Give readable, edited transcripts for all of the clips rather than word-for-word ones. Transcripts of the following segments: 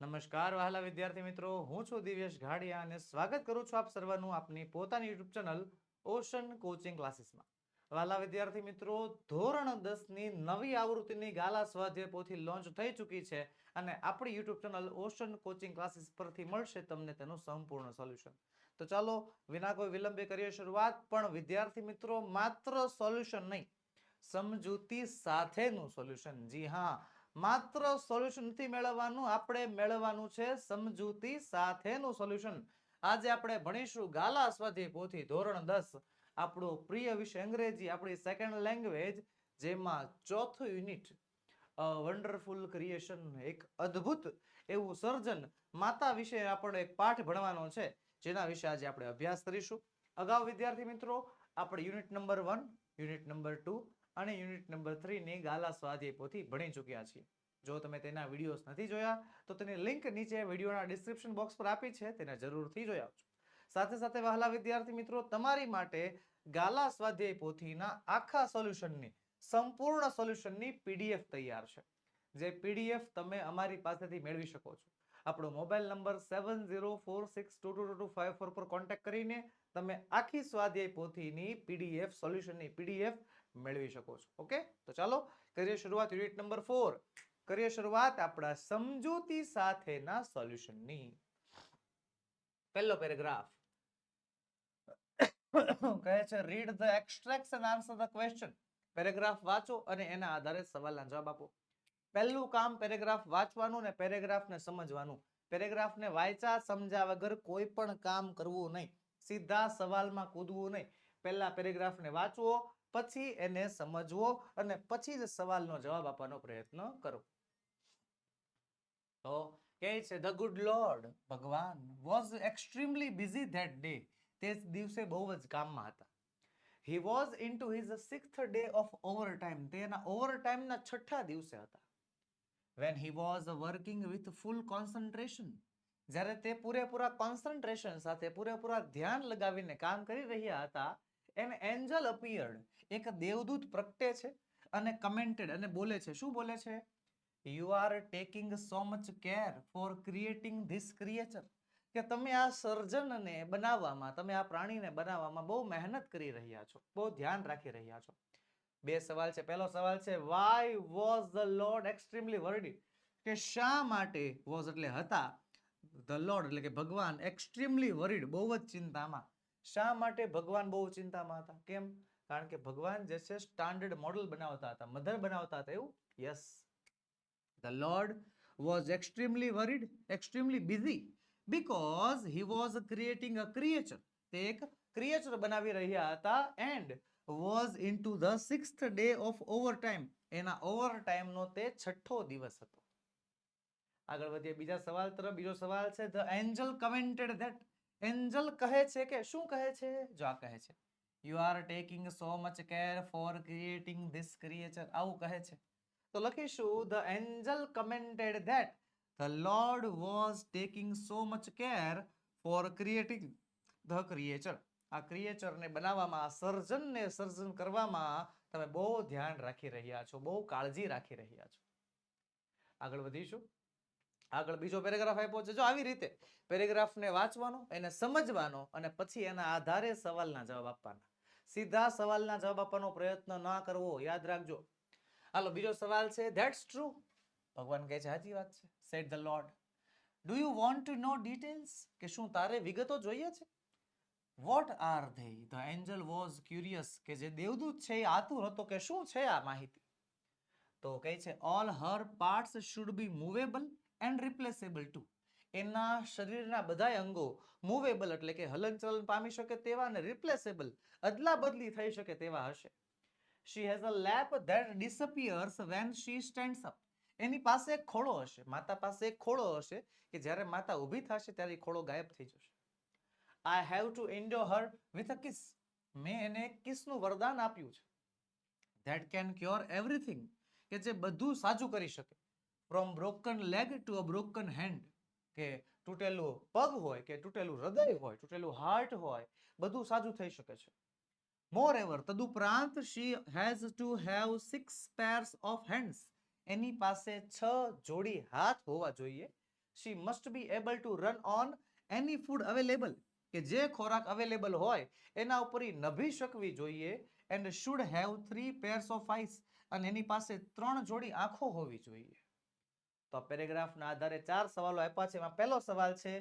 નમસ્કાર વહાલા વિદ્યાર્થી મિત્રો, હું છું દિવ્યેશ ઘાડિયા અને સ્વાગત કરું છું આપ સર્વનું આપની પોતાની યુટ્યુબ ચેનલ ઓશન કોચિંગ ક્લાસીસમાં. વહાલા વિદ્યાર્થી મિત્રો, ધોરણ 10 ની નવી આવૃત્તિની ગાલા સ્વાધ્યાય પોથી લોન્ચ થઈ ચૂકી છે અને આપણી YouTube channel ocean coaching classes પરથી મળશે તમને તેનું સંપૂર્ણ સોલ્યુશન. તો ચાલો વિના કોઈ વિલંબે કરીએ શરૂઆત. પણ વિદ્યાર્થી મિત્રો, માત્ર સોલ્યુશન નહીં, સમજૂતી સાથેનું સોલ્યુશન. જી હા, માત્ર સોલ્યુશન નથી મેળવવાનું, આપણે મેળવવાનું છે સમજૂતી સાથેનું સોલ્યુશન. આજે આપણે ભણીશું ગાલા સ્વાધ્યાય પોથી ધોરણ 10, આપણો પ્રિય વિષય અંગ્રેજી, આપણી સેકન્ડ લેંગ્વેજ, જેમાં ચોથું યુનિટ વન્ડરફુલ ક્રિએશન, એક અદ્ભુત એવું સર્જન, માતા વિશે આપણો એક પાઠ ભણવાનો છે, જેના વિશે આજે આપણે અભ્યાસ કરીશું. અગાઉ વિદ્યાર્થી મિત્રો, આપણે યુનિટ નંબર 1, યુનિટ નંબર 2 અને યુનિટ નંબર 3 ની ગાલા સ્વાધ્યાય પોથી ભણી ચૂક્યા છીએ. જો તમે તેના વિડીયોઝ નથી જોયા તો તેની લિંક નીચે વિડીયોના ડિસ્ક્રિપ્શન બોક્સ પર આપી છે, તેને જરૂરથી જોઈ આવજો. સાથે સાથે વહાલા વિદ્યાર્થી મિત્રો, તમારી માટે ગાલા સ્વાધ્યાય પોથીના આખા સોલ્યુશનની, સંપૂર્ણ સોલ્યુશનની પીડીએફ તૈયાર છે, જે પીડીએફ તમે અમારી પાસેથી મેળવી શકો છો. આપણો મોબાઈલ નંબર 7046222254 પર કોન્ટેક્ટ કરીને તમે આખી સ્વાધ્યાય પોથીની પીડીએફ, સોલ્યુશનની પીડીએફ મેળવી શકો છો. ઓકે, તો ચાલો કરીએ શરૂઆત યુનિટ નંબર 4. કરીએ શરૂઆત આપણા સમજૂતી સાથેના સોલ્યુશનની. પહેલો પેરેગ્રાફ કહે છે, read the extracts and answer the question. Paragraph વાંચો અને એના આધારે સવાલના જવાબ આપો. પહેલું કામ પેરેગ્રાફ વાંચવાનું ને પેરેગ્રાફને સમજવાનું. પેરેગ્રાફને વાંચ્યા સમજ્યા વગર કોઈ પણ કામ કરવું નહીં, સીધા સવાલમાં કૂદવું નહીં. પહેલા પેરેગ્રાફને વાંચવો, પછી એને સમજવો અને પછી જ સવાલનો જવાબ આપવાનો પ્રયત્ન કરો. તો કહે છે, ધ ગુડ લોર્ડ, ભગવાન, was extremely busy that day. તે દિવસે બહુ જ કામમાં હતા. He was into his 6th day of overtime. તેના ઓવરટાઈમના 6થા દિવસે હતા. When he was working with full concentration. જ્યારે તે પૂરેપૂરા કોન્સન્ટ્રેશન સાથે, પૂરેપૂરા ધ્યાન લગાવીને કામ કરી રહ્યા હતા, an angel appeared. એક દેવદૂત પ્રગટે છે અને કમેન્ટેડ, અને બોલે છે. શું બોલે છે? You are taking so much care for creating this creature. કે તમે આ સર્જનને બનાવવામાં, તમે આ પ્રાણીને બનાવવામાં બહુ મહેનત કરી રહ્યા છો, બહુ ધ્યાન રાખી રહ્યા છો. બે સવાલ છે. પહેલો સવાલ છે, why was the Lord extremely worried? કે શા માટે, was એટલે હતા, the Lord એટલે કે ભગવાન, extremely worried બહુ જ ચિંતામાં. શા માટે ભગવાન બહુ ચિંતામાં હતા? કેમ? કારણ કે ભગવાન જે છે સ્ટાન્ડર્ડ મોડલ બનાવતા હતા, મધર બનાવતા હતા, એવું. Yes, the Lord was extremely worried, extremely busy, because he was creating a creature. તે એક ક્રિએચર બનાવી રહ્યા હતા, and was into the 6th day of overtime. એના ઓવરટાઈમનો તે 6થો દિવસ હતો. આગળ વધીએ બીજા સવાલ તરફ. બીજો સવાલ છે, the angel commented that. Angel કહે છે કે શું કહે છે? જો આ કહે છે, you are taking so much care for creating this creature. આવું કહે છે. તો લખીશું, the angel commented that the Lord was taking so much care for creating the creature. આ ક્રિએચરને બનાવવામાં, આ સર્જનને સર્જન કરવામાં તમે બહુ ધ્યાન રાખી રહ્યા છો, બહુ કાળજી રાખી રહ્યા છો. આગળ વધીશું. આગળ બીજો પેરેગ્રાફ આપ્યો છે. જો આવી રીતે પેરેગ્રાફને વાંચવાનો, એને સમજવાનો અને પછી એના આધારે સવાલના જવાબ આપવાના. સીધા સવાલના જવાબ આપવાનો પ્રયત્ન ના કરવો, યાદ રાખજો. હાલો, બીજો સવાલ છે, ધેટ્સ ટ્રુ. ભગવાન કહે છે સાચી વાત છે. Said the lord. Do you want to know details? કે શું તારે વિગતો જોઈએ છે? What are they? The angel was curious. કે જે દેવદૂત છે એ આતુર હતો કે શું છે આ માહિતી. તો કહે છે, all her parts should be movable and replaceable too. એના શરીરના બધા અંગો મૂવેબલ એટલે કે હલનચલન પામી શકે તેવા, અને રિપ્લેસેબલ અદલા બદલી થઈ શકે તેવા હશે. She has a lap that disappears when she stands up. એની પાસે એક ખોળો હશે, માતા પાસે એક ખોળો હશે કે જ્યારે માતા ઊભી થશે ત્યારે ખોળો ગાયબ થઈ જશે. I have to endure her with a kiss. મેં એને એક કિસનું વરદાન આપ્યું છે. That can cure everything. કે જે બધું સાજું કરી શકે. From broken leg to a broken hand. કે તૂટેલું પગ હોય, કે તૂટેલું હૃદય હોય, તૂટેલું હાર્ટ હોય, બધું સાજું થઈ શકે છે. Moreover, તદુપરાંત, she has to have 6 pairs of hands. એની પાસે 6 જોડી હાથ હોવા જોઈએ. she must be able to run on any food available. કે જે ખોરાક અવેલેબલ હોય એના ઉપર ઈ નભી શકવી જોઈએ and should have 3 pairs of eyes. અને એની પાસે 3 જોડી આંખો હોવી જોઈએ. તો પેરેગ્રાફના આધારે 4 સવાલો આપ્યા છે. એમાં પહેલો સવાલ છે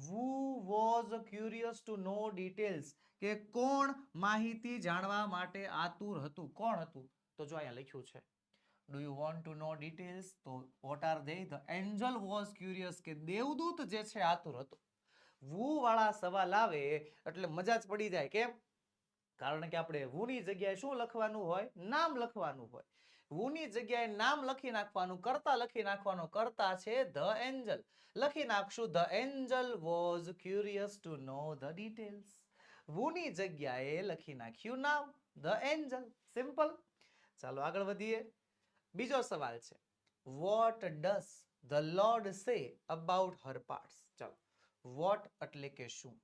who was curious to know details. કે કોણ માહિતી જાણવા માટે આતુર હતું? કોણ હતું? તો જો અહીંયા લખ્યું છે do you want to know details? તો what are they? the angel was curious. કે દેવદૂત જે છે આતુર હતો. who વાળા સવાલ આવે એટલે મજા જ પડી જાય. કેમ? કારણ કે આપણે who ની જગ્યાએ શું લખવાનું હોય? નામ લખવાનું હોય. who ની જગ્યાએ નામ લખી નાખવાનું, કર્તા લખી નાખવાનું. કર્તા છે the angel. લખી નાખશું the angel was curious to know the details. who ની જગ્યાએ લખી નાખ્યું નામ the angel. સિમ્પલ. ચાલો આગળ વધીએ. બીજો સવાલ છે what does the Lord say about her parts? ચાલો what એટલે કે શું?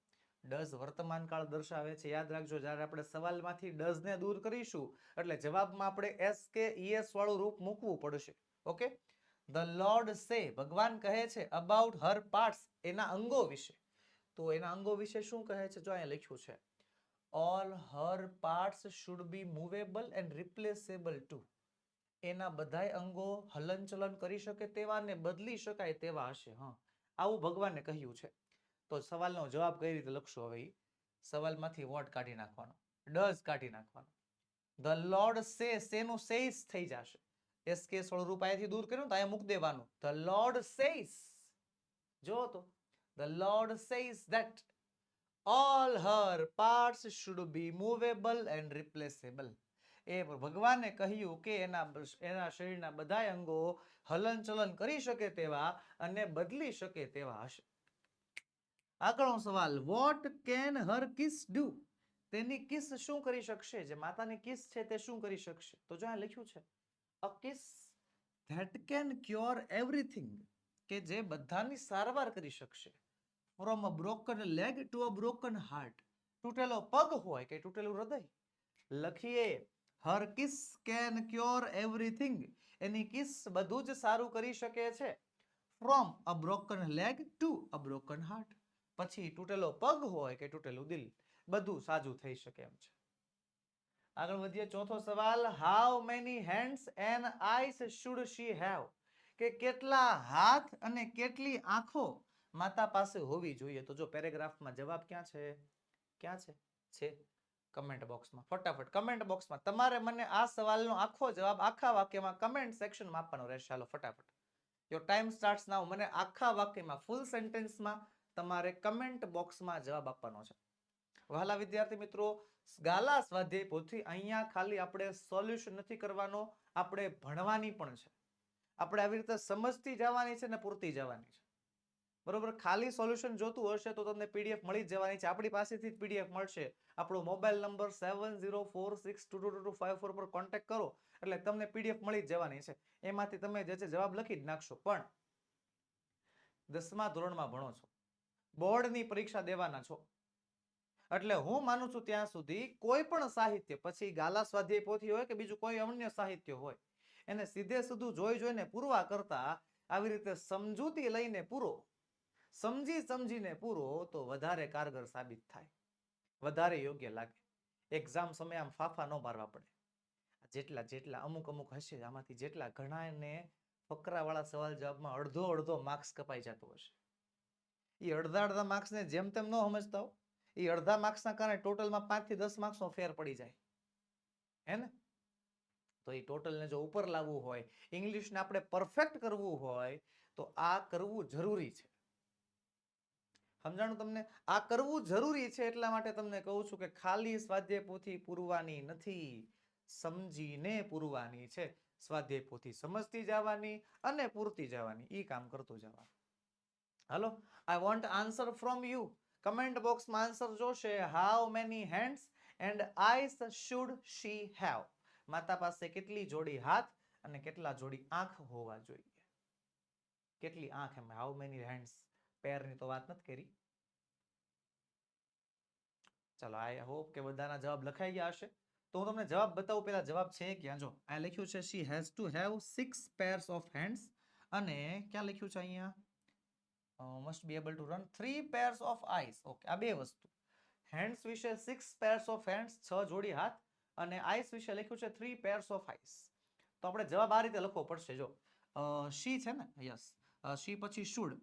does વર્તમાન કાળ દર્શાવે છે. યાદ રાખજો જ્યારે આપણે સવાલમાંથી does ને દૂર કરીશું એટલે જવાબમાં આપણે s કે es વાળું રૂપ મૂકવું પડશે. ઓકે. the Lord say ભગવાન કહે છે about her parts એના અંગો વિશે. તો એના અંગો વિશે શું કહે છે? જો અહીંયા લખ્યું છે all her parts should be movable and replaceable too. એના બધાય અંગો હલનચલન કરી શકે તેવા ને બદલી શકાય તેવા હશે. હા, આવું ભગવાને કહ્યું છે. તો સવાલનો જવાબ કઈ રીતે લખશું? હવે સવાલમાંથી what કાઢી નાખવાનો, does કાઢી નાખવાનો. the Lord says એનું says થઈ જશે. એસ કે સ્વરૂપ અહીંયાથી દૂર કર્યું તો અહીંયા મૂકી દેવાનું. the Lord says. જો તો the Lord says that all her parts should be movable and replaceable. એ ભગવાને કહ્યું કે એના શરીરના બધા અંગો હલનચલન કરી શકે તેવા અને બદલી શકે તેવા હશે. આગળનો સવાલ what can her kiss do? તેની કિસ શું કરી શકશે? જે માતાની કિસ છે તે શું કરી શકશે? તો જો અહીં લખ્યું છે a kiss that can cure everything. કે જે બધાની સારવાર કરી શકશે. from a broken leg to a broken heart. તૂટેલો પગ હોય કે તૂટેલું હૃદય. લખીએ her kiss can cure everything. Any kiss બધું જ સારું કરી શકે છે. from a broken leg to a broken heart. પછી તૂટેલો પગ હોય કે તૂટેલું દિલ, બધું સાજું થઈ શકે એમ છે. આગળ વધીએ. ચોથો સવાલ how many hands and eyes should she have? કે કેટલા હાથ અને કેટલી આંખો માતા પાસે હોવી જોઈએ? તો જો પેરેગ્રાફમાં જવાબ ક્યાં છે? ક્યાં છે કમેન્ટ બોક્સમાં. ફટાફટ કમેન્ટ બોક્સમાં તમારે મને આ સવાલનો આખો જવાબ આખા વાક્યમાં કમેન્ટ સેક્શનમાં આપવાનો રહેશે. ચાલો ફટાફટ. યોર ટાઈમ સ્ટાર્ટ્સ નાઉ. મને આખા વાક્યમાં ફૂલ સેન્ટેન્સમાં તમારે કમેન્ટ બોક્સમાં જવાબ આપવાનો છે. વહાલા વિદ્યાર્થી મિત્રો, ગાલા સ્વાધ્યાય પોથી અહીંયા ખાલી આપણે સોલ્યુશન નથી કરવાનો, આપણે ભણવાની પણ છે. આપણે આવી રીતે સમજતી જવાની છે ને પૂરતી જવાની છે. બરોબર. ખાલી સોલ્યુશન જોતું હશે તો તમને પીડીએફ મળી જ જવાની છે. આપણી પાસેથી જ પીડીએફ મળશે. આપણો મોબાઈલ નંબર 7046222254 પર કોન્ટેક્ટ કરો એટલે તમને પીડીએફ મળી જ જવાની છે. એમાંથી તમે જે છે જવાબ લખી જ નાખશો. પણ 10મા ધોરણમાં ભણો છો, બોર્ડની પરીક્ષા દેવાના છો, એટલે હું માનું છું ત્યાં સુધી કોઈ પણ સાહિત્ય, પછી ગાલા સ્વાધ્યાય પોથી હોય કે બીજું કોઈ અન્ય સાહિત્ય હોય, એને સીધે સીધું જોઈને પૂરવા કરતા આવી રીતે સમજૂતી લઈને પૂરો, સમજીને પૂરો તો વધારે કારગર સાબિત થાય, વધારે યોગ્ય લાગે. એક્ઝામ સમયે આમ ફાફા ન મારવા પડે. જેટલા અમુક હશે આમાંથી જેટલા ઘણાને ફકરાવાળા સવાલ જવાબમાં અડધો માર્ક્સ કપાઈ જતો હશે. એ અડધા માર્ક્સને જેમ તેમ ન સમજતા હો. એ અડધા માર્ક્સના કારણે ટોટલમાં 5 થી 10 માર્ક્સનો ફેર પડી જાય. હે ને? તો એ ટોટલને જો ઉપર લાવવું હોય, ઇંગ્લિશને આપણે પરફેક્ટ કરવું હોય તો આ કરવું જરૂરી છે. સમજાણું તમને? આ કરવું જરૂરી છે. એટલા માટે તમને કહું છું કે ખાલી સ્વાધ્યાય પોથી પૂરવાની નથી, સમજીને પૂરવાની છે. સ્વાધ્યાય પોથી સમજતી જવાની અને પૂરતી જવાની, ઈ કામ કરતું જવાનું. હાલો, I want answer from you. Comment બોક્સમાં આન્સર જોશે. how many hands and eyes should she have? માતા પાસે કેટલી જોડી હાથ અને કેટલા જોડી આંખ હોવા જોઈએ? કેટલી આંખ? એમ how many hands, પેરની તો વાત નથી કરી. ચાલો, આઈ હોપ કે બધાના જવાબ લખાઈ ગયા હશે. તો હું તમને જવાબ બતાવું. પહેલા જવાબ છે ક્યાં? જો આ લખ્યું છે she has to have 6 pairs of hands. અને ક્યાં લખ્યું છે અહીંયા? must be able to run 3 pairs of eyes. Okay, આ બે વસ્તુ. Hands વિશે 6 pairs of hands, 6 જોડી હાથ, અને eyes વિશે લખ્યું છે 3 pairs of eyes. તો આપણે જવાબ આ રીતે લખવો પડશે. જો she છે ને, યસ, she પછી should,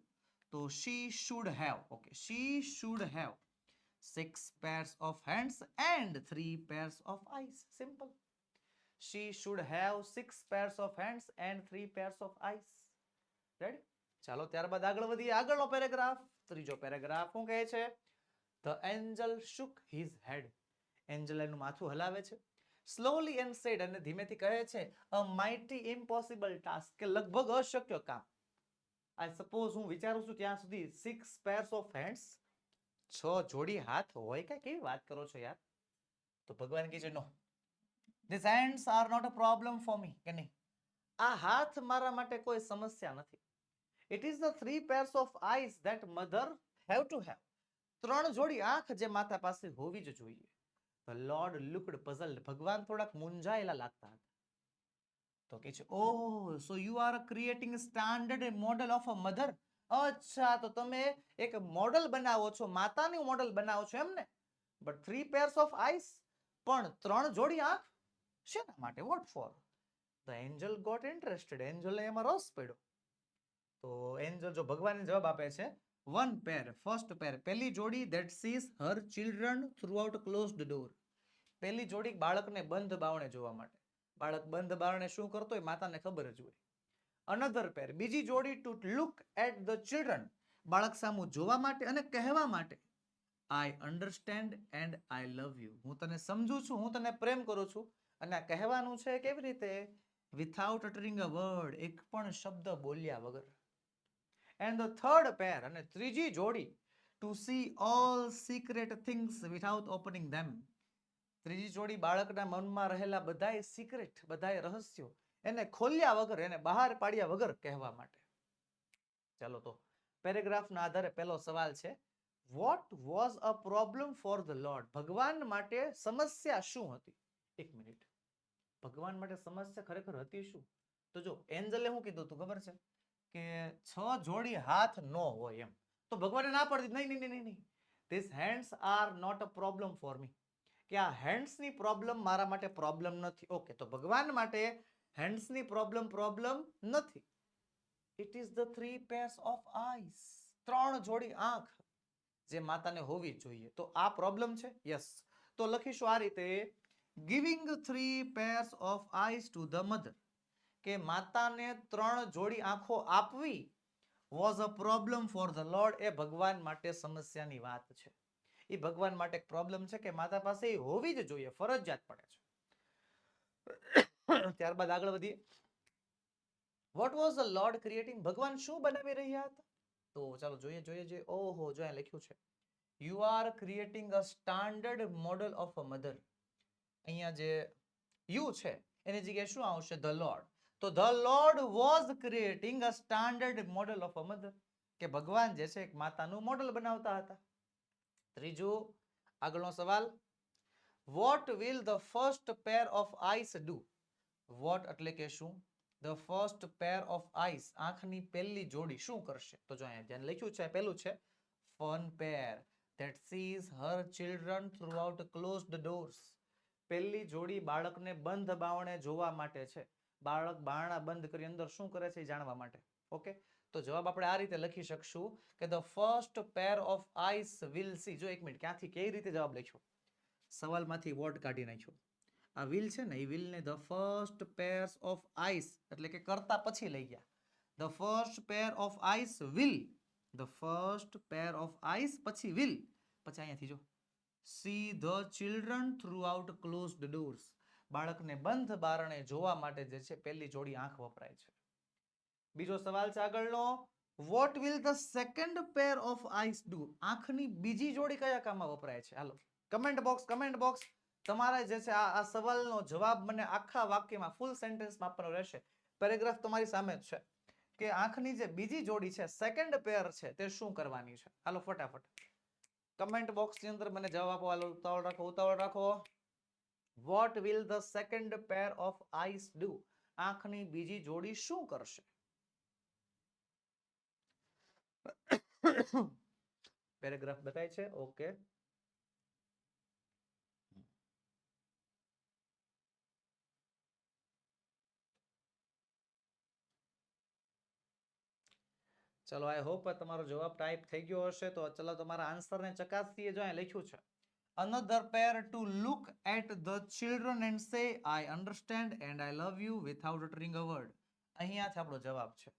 તો she should have, okay, she should have 6 pairs of hands and 3 pairs of eyes. Simple. She should have 6 pairs of hands and 3 pairs of eyes. Ready? ચાલો ત્યારબાદ આગળ વધીએ. આગળનો પેરેગ્રાફ, ત્રીજો પેરેગ્રાફ શું કહે છે? The angel shook his head. Angel એનું માથું હલાવે છે. Slowly and said, અને ધીમેથી કહે છે, a mighty impossible task, કે લગભગ અશક્ય કામ. I suppose હું વિચારું છું ત્યાં સુધી 6 pairs of hands, 6 જોડી હાથ હોય કે કેવી વાત કરો છો યાર? તો ભગવાન કહે છે, no, these hands are not a problem for me. કે નહીં, આ હાથ મારા માટે કોઈ સમસ્યા નથી. It is the 3 pairs of eyes that mother have to have. 3 જોડી આંખ જે માતા પાસે હોવી જ જોઈએ. The Lord looked puzzled. ભગવાન થોડાક મૂંઝાયેલા લાગતા હતા. તો કે છે, oh, so you are creating a standard model of a mother. અચ્છા, તો તમે એક મોડલ બનાવો છો, માતાનું મોડલ બનાવો છો એમ ને? But 3 pairs of eyes, પણ 3 જોડી આંખ શેના માટે? What for? The angel got interested. એન્જલને એમાં રસ પડ્યો. તો એન્જલ જો ભગવાનને જવાબ આપે છે, one pair, first pair, પહેલી જોડી, that sees her children throughout closed door. પહેલી જોડી બાળકને બંધ બારણે જોવા માટે. બાળક બંધ બારણે શું કરતો હોય માતાને ખબર જ હોય. another pair, બીજી જોડી, to look at the children, બાળક સામું જોવા માટે અને કહેવા માટે, I understand and I love you. હું તને સમજુ છું, હું તને પ્રેમ કરું છું. અને આ કહેવાનું છે કેવી રીતે? without uttering a word, એક પણ શબ્દ બોલ્યા વગર. And the third pair, અને ત્રીજી જોડી, to see all secret things without opening them. ત્રીજી જોડી બાળકના મનમાં રહેલા બધાય સિક્રેટ, બધાય રહસ્યો એને ખોલ્યા વગર, એને બહાર પાડ્યા વગર કહેવા માટે. ચાલો તો પેરેગ્રાફના આધારે પહેલો સવાલ છે, what was a problem for the Lord? ભગવાન માટે સમસ્યા શું હતી? એક મિનિટ, ભગવાન માટે સમસ્યા ખરેખર હતી શું? તો જો એન્જલે શું કીધું તું ખબર છે કે 6 જોડી હાથ ન હોય એમ. તો ભગવાને ના પાડી દીધી, નહીં નહીં નહીં, these hands are not a problem for me, કે આ હેન્ડ્સની પ્રોબ્લેમ મારા માટે પ્રોબ્લેમ નથી. ઓકે, તો ભગવાન માટે હેન્ડ્સની પ્રોબ્લેમ નથી. It is the 3 pairs of eyes, 3 જોડી આંખ જે માતાને હોવી જોઈએ. તો આ પ્રોબ્લેમ છે. યસ, તો લખીશું આ રીતે, giving 3 pairs of eyes to the mother, કે માતાને 3 જોડી આંખો આપવી was a problem for the Lord, એ ભગવાન માટે સમસ્યાની વાત છે. એ ભગવાન માટે એક પ્રોબ્લેમ છે કે માતા પાસે એ હોવી જ જોઈએ, ફરજિયાત પડે છે. ત્યારબાદ આગળ વધીએ. what was the Lord creating? ભગવાન શું બનાવી રહ્યા હતા? તો ચાલો જોઈએ. ઓહો, જો અહીં લખ્યું છે, you are creating a standard model of a mother. અહીંયા જે you છે એની જગ્યાએ શું આવશે? the Lord. તો the Lord was creating a standard model of a mother, કે ભગવાન જે છે એક માતાનું મોડલ બનાવતા હતા. ત્રીજું, આગળનો સવાલ, what will the first pair of eyes do? what એટલે કે શું? the first pair of eyes, આંખની પહેલી જોડી શું કરશે? તો જો અહીંયા ધ્યાન લખ્યું છે, પહેલું છે one pair that sees her children throughout closed doors. પહેલી જોડી બાળકને બંધ બારણે જોવા માટે છે. બાળક બારણા બંધ કરી અંદર શું કરે છે એ જાણવા માટે. ઓકે, તો જવાબ આપણે આ રીતે લખી શકશું કે the first pair of eyes will see. જો એક મિનિટ, ક્યાંથી કેવી રીતે જવાબ લખ્યો? સવાલમાંથી વોટ કાઢી નાખ્યો. આ will છે ને, એ will ને the first pairs of eyes એટલે કે કરતા પછી લઈ ગયા. the first pair of eyes will, the first pair of eyes પછી will, પછી અહીંયાથી જો see the children throughout closed doors, બાળકને બંધ બારણે જોવા માટે જે છે પહેલી જોડી આંખ વપરાય છે. બીજો સવાલ છે આગળનો, what will the second pair of eyes do? આંખની બીજી જોડી કયા કામમાં વપરાય છે? હાલો કમેન્ટ બોક્સ તમારે જે છે આ સવાલનો જવાબ મને આખા વાક્યમાં ફૂલ સેન્ટેન્સમાં આપવાનો રહેશે. પેરેગ્રાફ તમારી સામે જ છે કે આંખની જે બીજી જોડી છે, સેકન્ડ પેર છે, તે શું કરવાની છે? હાલો ફટાફટ કમેન્ટ બોક્સની અંદર મને જવાબ આપો. હાલો ઉતાવળ રાખો. What will the second pair of eyes do? આંખની બીજી જોડી શું કરશે? પેરેગ્રાફ બતાય છે? ઓકે, ચલો આઈ હોપ તમારો જવાબ ટાઈપ થઈ ગયો હશે. તો ચલો તમારા આન્સરને ચકાસીએ. જો અહીં લખ્યું છે, another pair to look at the children and say I understand and I love you without uttering a word. અહીંયાથી આપણો જવાબ છે.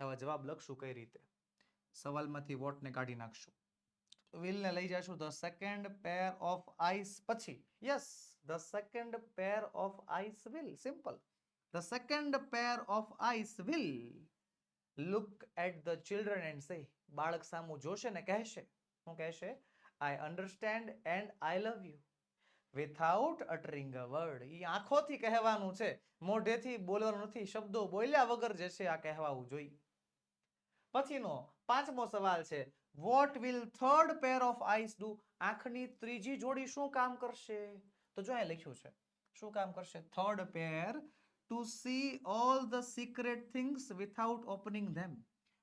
હવે જવાબ લખશું કઈ રીતે? સવાલમાંથી વોટ ને કાઢી નાખશું. will ને લઈ જશું the second pair of eyes પછી. yes, the second pair of eyes will. simple. the second pair of eyes will look at the children and say, બાળક સામું જોશે ને કહેશે, શું કહેશે? I understand and I love you without uttering a word. ઈ આંખોથી કહેવાનું છે, મોઢેથી બોલવાનું નથી. શબ્દો બોલ્યા વગર જે છે આ કહેવાવું જોઈએ. પછીનો પાંચમો સવાલ છે, what will third pair of eyes do? આંખની ત્રીજી જોડી શું કામ કરશે? તો જો અહીં લખ્યું છે, શું કામ કરશે? third pair to see all the secret things without opening them.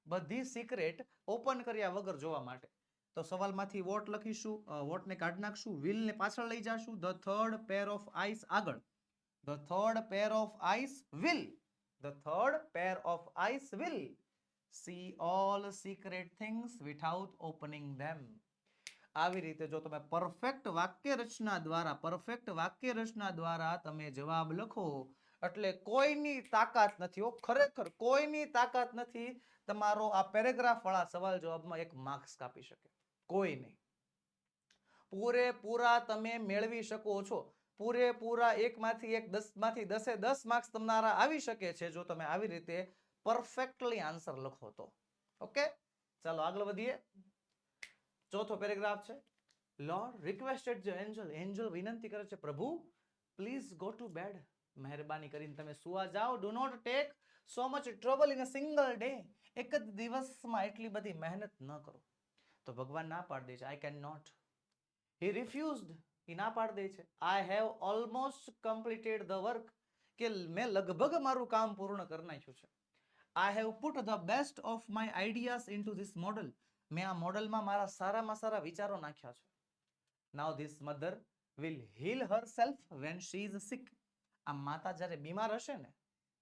બધી સિક્રેટ ઓપન કર્યા વગર જોવા માટે. તો સવાલમાંથી વોટ લખીશું, વોટને કાઢી નાખશું, will ને પાછળ લઈ જાશું, the third pair of eyes આગળ. the third pair of eyes will, the third pair of eyes will see all secret things without opening them. આવી રીતે જો તમે પરફેક્ટ વાક્ય રચના દ્વારા તમે જવાબ લખો એટલે કોઈની તાકાત નથી, ખરેખર કોઈની તાકાત નથી તમારો આ પેરેગ્રાફ વાળા સવાલ જવાબમાં એક માર્ક્સ કાપી શકે. કોઈ નહીં. પૂરેપૂરા તમે મેળવી શકો છો. પૂરેપૂરા 1 માંથી 1, 10 માંથી 10 એ 10 માર્ક્સ તમારા આવી શકે છે જો તમે આવી રીતે પરફેક્ટલી આન્સર લખો તો. ઓકે, ચાલો આગળ વધીએ. ચોથો પેરેગ્રાફ છે, lord requested the Angel. Angel વિનંતી કરે છે, પ્રભુ પ્લીઝ ગો ટુ બેડ. મહેરબાની કરીને તમે સુવા જાઓ. Do not take so much trouble in a single day. એક જ દિવસમાં એટલી બધી મહેનત ન કરો. તો ભગવાન ના પાડી દે છે, આઈ કેન નોટ. હી રિફ્યુઝડ, એ ના પાડી દે છે. I have almost completed the work, કે મેં લગભગ મારું કામ પૂર્ણ કરી નાખ્યું છે. I have put the best of my ideas into this model. મેં આ મોડલમાં મારા સારામાં સારા વિચારો નાખ્યા છે. Now this mother will heal herself when she is sick. આ માતા જ્યારે બીમાર હશે ને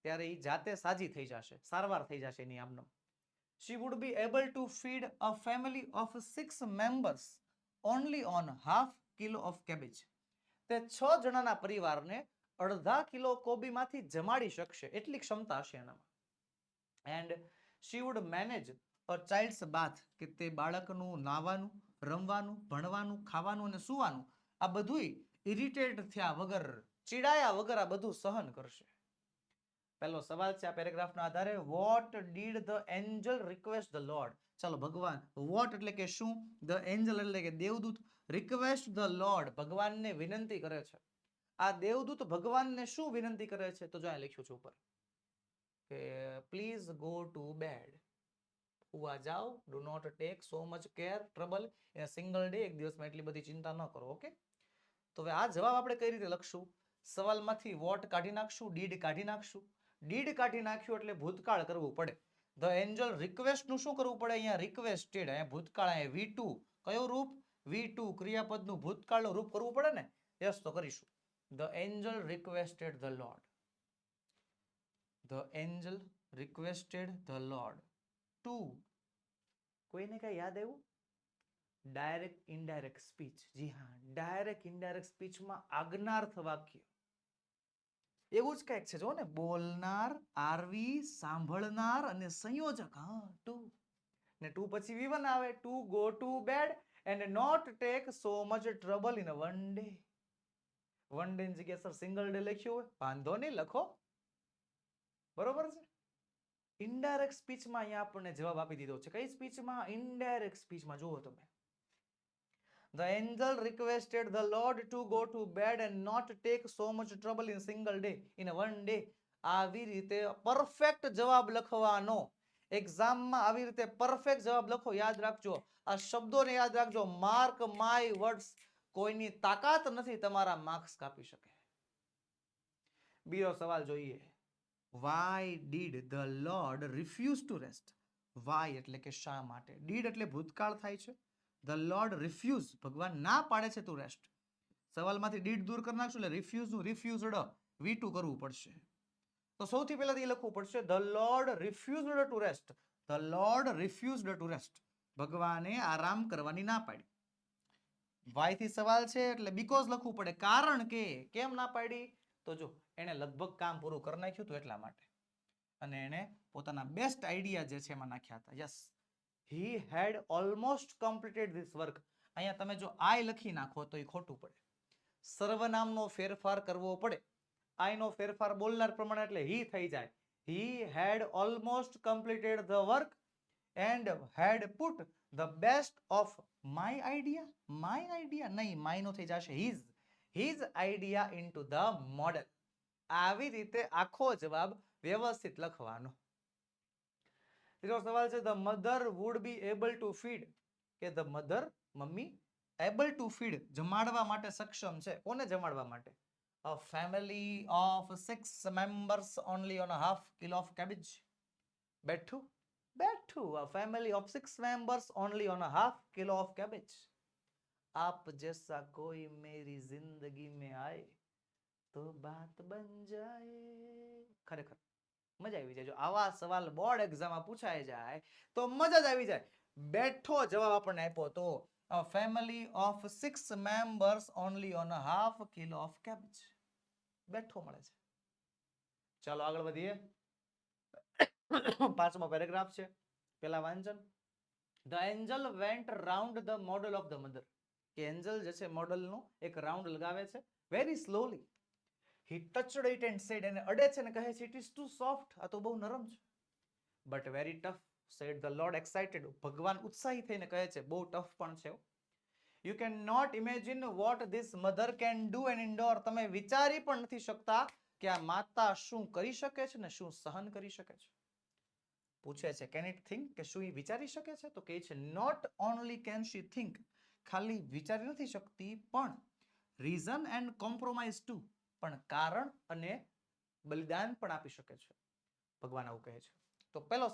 ત્યારે એ જાતે સાજી થઈ જશે, સારવાર થઈ જશે એની આમનો. She would be able to feed a family of 6 members only on half kilo of cabbage. તે 6 જણાના પરિવારને અડધા કિલો કોબીમાંથી જમાડી શકશે એટલી ક્ષમતા હશે એનામાં. And she would manage a child's bath, કે તે બાળકનું નાવાનું, રમવાનું, ભણવાનું, ખાવાનું અને સુવાનું આ બધુંય ઇરિટેટ થયા વગર, ચીડાયા વગર આ બધું સહન કરશે. પહેલો સવાલ છે આ પેરેગ્રાફના આધારે, vote did the Angel request the lord. ચાલો ભગવાન, વોટ એટલે કે શું, ધ એન્જલ એટલે કે દેવદૂત, રિક્વેસ્ટ ધ લોર્ડ ભગવાનને વિનંતી કરે છે. આ દેવદૂત ભગવાનને શું વિનંતી કરે છે? તો જો અહીં લખ્યું છે ઉપર કે પ્લીઝ ગો ટુ બેડ. સુવા જાઓ. Do not take so much care trouble in a single day. એક દિવસમાં એટલી બધી ચિંતા ન કરો. ઓકે, તો હવે આ જવાબ આપણે કઈ રીતે લખશું? સવાલમાંથી વોટ કાઢી નાખશું, ડીડ કાઢી નાખશું. ડીડ કાઢી નાખ્યું એટલે ભૂતકાળ કરવું પડે. ધ એન્જલ રિક્વેસ્ટ નું શું કરવું પડે? અહીંયા રિક્વેસ્ટેડ, અહીંયા ભૂતકાળ, અહીંયા V2 કયું રૂપ? V2 ક્રિયાપદનું ભૂતકાળનું રૂપ કરવું પડે ને. યસ, તો કરીશું. The angel requested the lord. The angel requested the lord to, કોઈને કઈ યાદ આવ્યું? Direct indirect speech. જી હા, ડાયરેક્ટ ઇનડાયરેક્ટ સ્પીચમાં આજ્ઞાર્થ વાક્ય એવું જ કંઈક છે. જો ને, બોલનાર, આરવી, સાંભળનાર અને સંયોજક. હા, ટુ ને ટુ પછી V1 આવે. To go to bed and not take so much trouble in one day. One day ની જગ્યાએ સર સિંગલ ડે લખ્યું હોય, વાંધો નહીં, લખો, બરોબર છે. ઇનડાયરેક્ટ સ્પીચમાં અહીંયા આપણને જવાબ આપી દીધો છે. કઈ સ્પીચમાં? ઇનડાયરેક્ટ સ્પીચમાં. જુઓ તમે, The angel requested the Lord to go to bed and not take so much trouble in single day, in one day. આવી રીતે પરફેક્ટ જવાબ લખવાનો. એક્ઝામમાં આવી રીતે પરફેક્ટ જવાબ લખો. યાદ રાખજો, આ શબ્દોને યાદ રાખજો. માર્ક માય વર્ડ્સ, કોઈની તાકાત નથી તમારા માર્ક્સ કાપી શકે. બીજો સવાલ જોઈએ. Why did the Lord refuse to rest? Why એટલે કે શા માટે. ડીડ એટલે ભૂતકાળ થાય છે. ધ લોર્ડ રિફ્યુઝ, ભગવાન ના પાડે છે ટુ રેસ્ટ. સવાલમાંથી ડીડ દૂર કરી નાખશું એટલે રિફ્યુઝનું રિફ્યુઝડ V2 કરવું પડશે. તો સૌથી પહેલા એ લખવું પડશે the lord refused to rest. The lord refused to rest. ભગવાને આરામ કરવાની ના પાડી. વાય થી સવાલ છે એટલે બીકોઝ લખવું પડે, કારણ કે. કેમ ના પાડી? તો જો એને લગભગ કામ પૂરું કરી નાખ્યું હતું એટલા માટે, અને એને પોતાના બેસ્ટ આઈડિયા જે છે એમાં નાખ્યા હતા. Yes, he had almost completed this work. અહીંયા તમે જો આઈ લખી નાખો તો એ ખોટું પડે. સર્વનામનો ફેરફાર કરવો પડે. આઈ નો ફેરફાર બોલનાર પ્રમાણે એટલે હી થઈ જાય. He had almost completed the work and had put the best of my idea. My idea નહીં, માય નો થઈ જશે his idea into the model. આવી રીતે આખો જવાબ વ્યવસ્થિત લખવાનો. ત્રીજો સવાલ છે the mother would be able to feed. કે the mother, mummy, able to feed, જમાડવા માટે સક્ષમ છે. કોને જમાડવા માટે? A family of 6 members only on a half kilo of cabbage. બેઠું બેઠું. A family of 6 members only on a half kilo of cabbage. आप जैसा कोई मेरी जिंदगी में आए तो बात बन जाए. ખરેખર મજા આવી જાય. જો આવા સવાલ બોર્ડ એક્ઝામમાં પૂછાઈ જાય તો મજા જ આવી જાય. બેઠો જવાબ આપણને આપ્યો તો a family of 6 members only on a half kilo of cabbage. બેઠો મળે છે. ચાલો આગળ વધીએ. પાંચમો પેરેગ્રાફ છે. પેલા વાંચન. The Angel vent round the model of the mother. કે એન્જલ જે છે મોડલનો એક રાઉન્ડ લગાવે છે very slowly. He ટચડ it and said, એને અડે છે ને કહે છે ઇટ ઇઝ ટુ સોફ્ટ, આ તો બહુ નરમ છે. But very tough, said the lord excited. ભગવાન ઉત્સાહી થઈને કહે છે બહુ ટફ પણ છે. You can not imagine what this mother can do and endure. તમે વિચારી પણ નથી શકતા કે આ માતા શું કરી શકે છે ને શું સહન કરી શકે છે. પૂછે છે કેન ઇટ થિંક, કે શું એ વિચારી શકે છે? તો કહે છે not only can she think, ખાલી વિચારી નથી શકતી પણ રીઝન એન્ડ કોમ્પ્રોમાઇઝ ટુ, પણ કારણ અને બલિદાન પણ આપી શકે છે. ભગવાન આવું કહે છે. તો પહેલો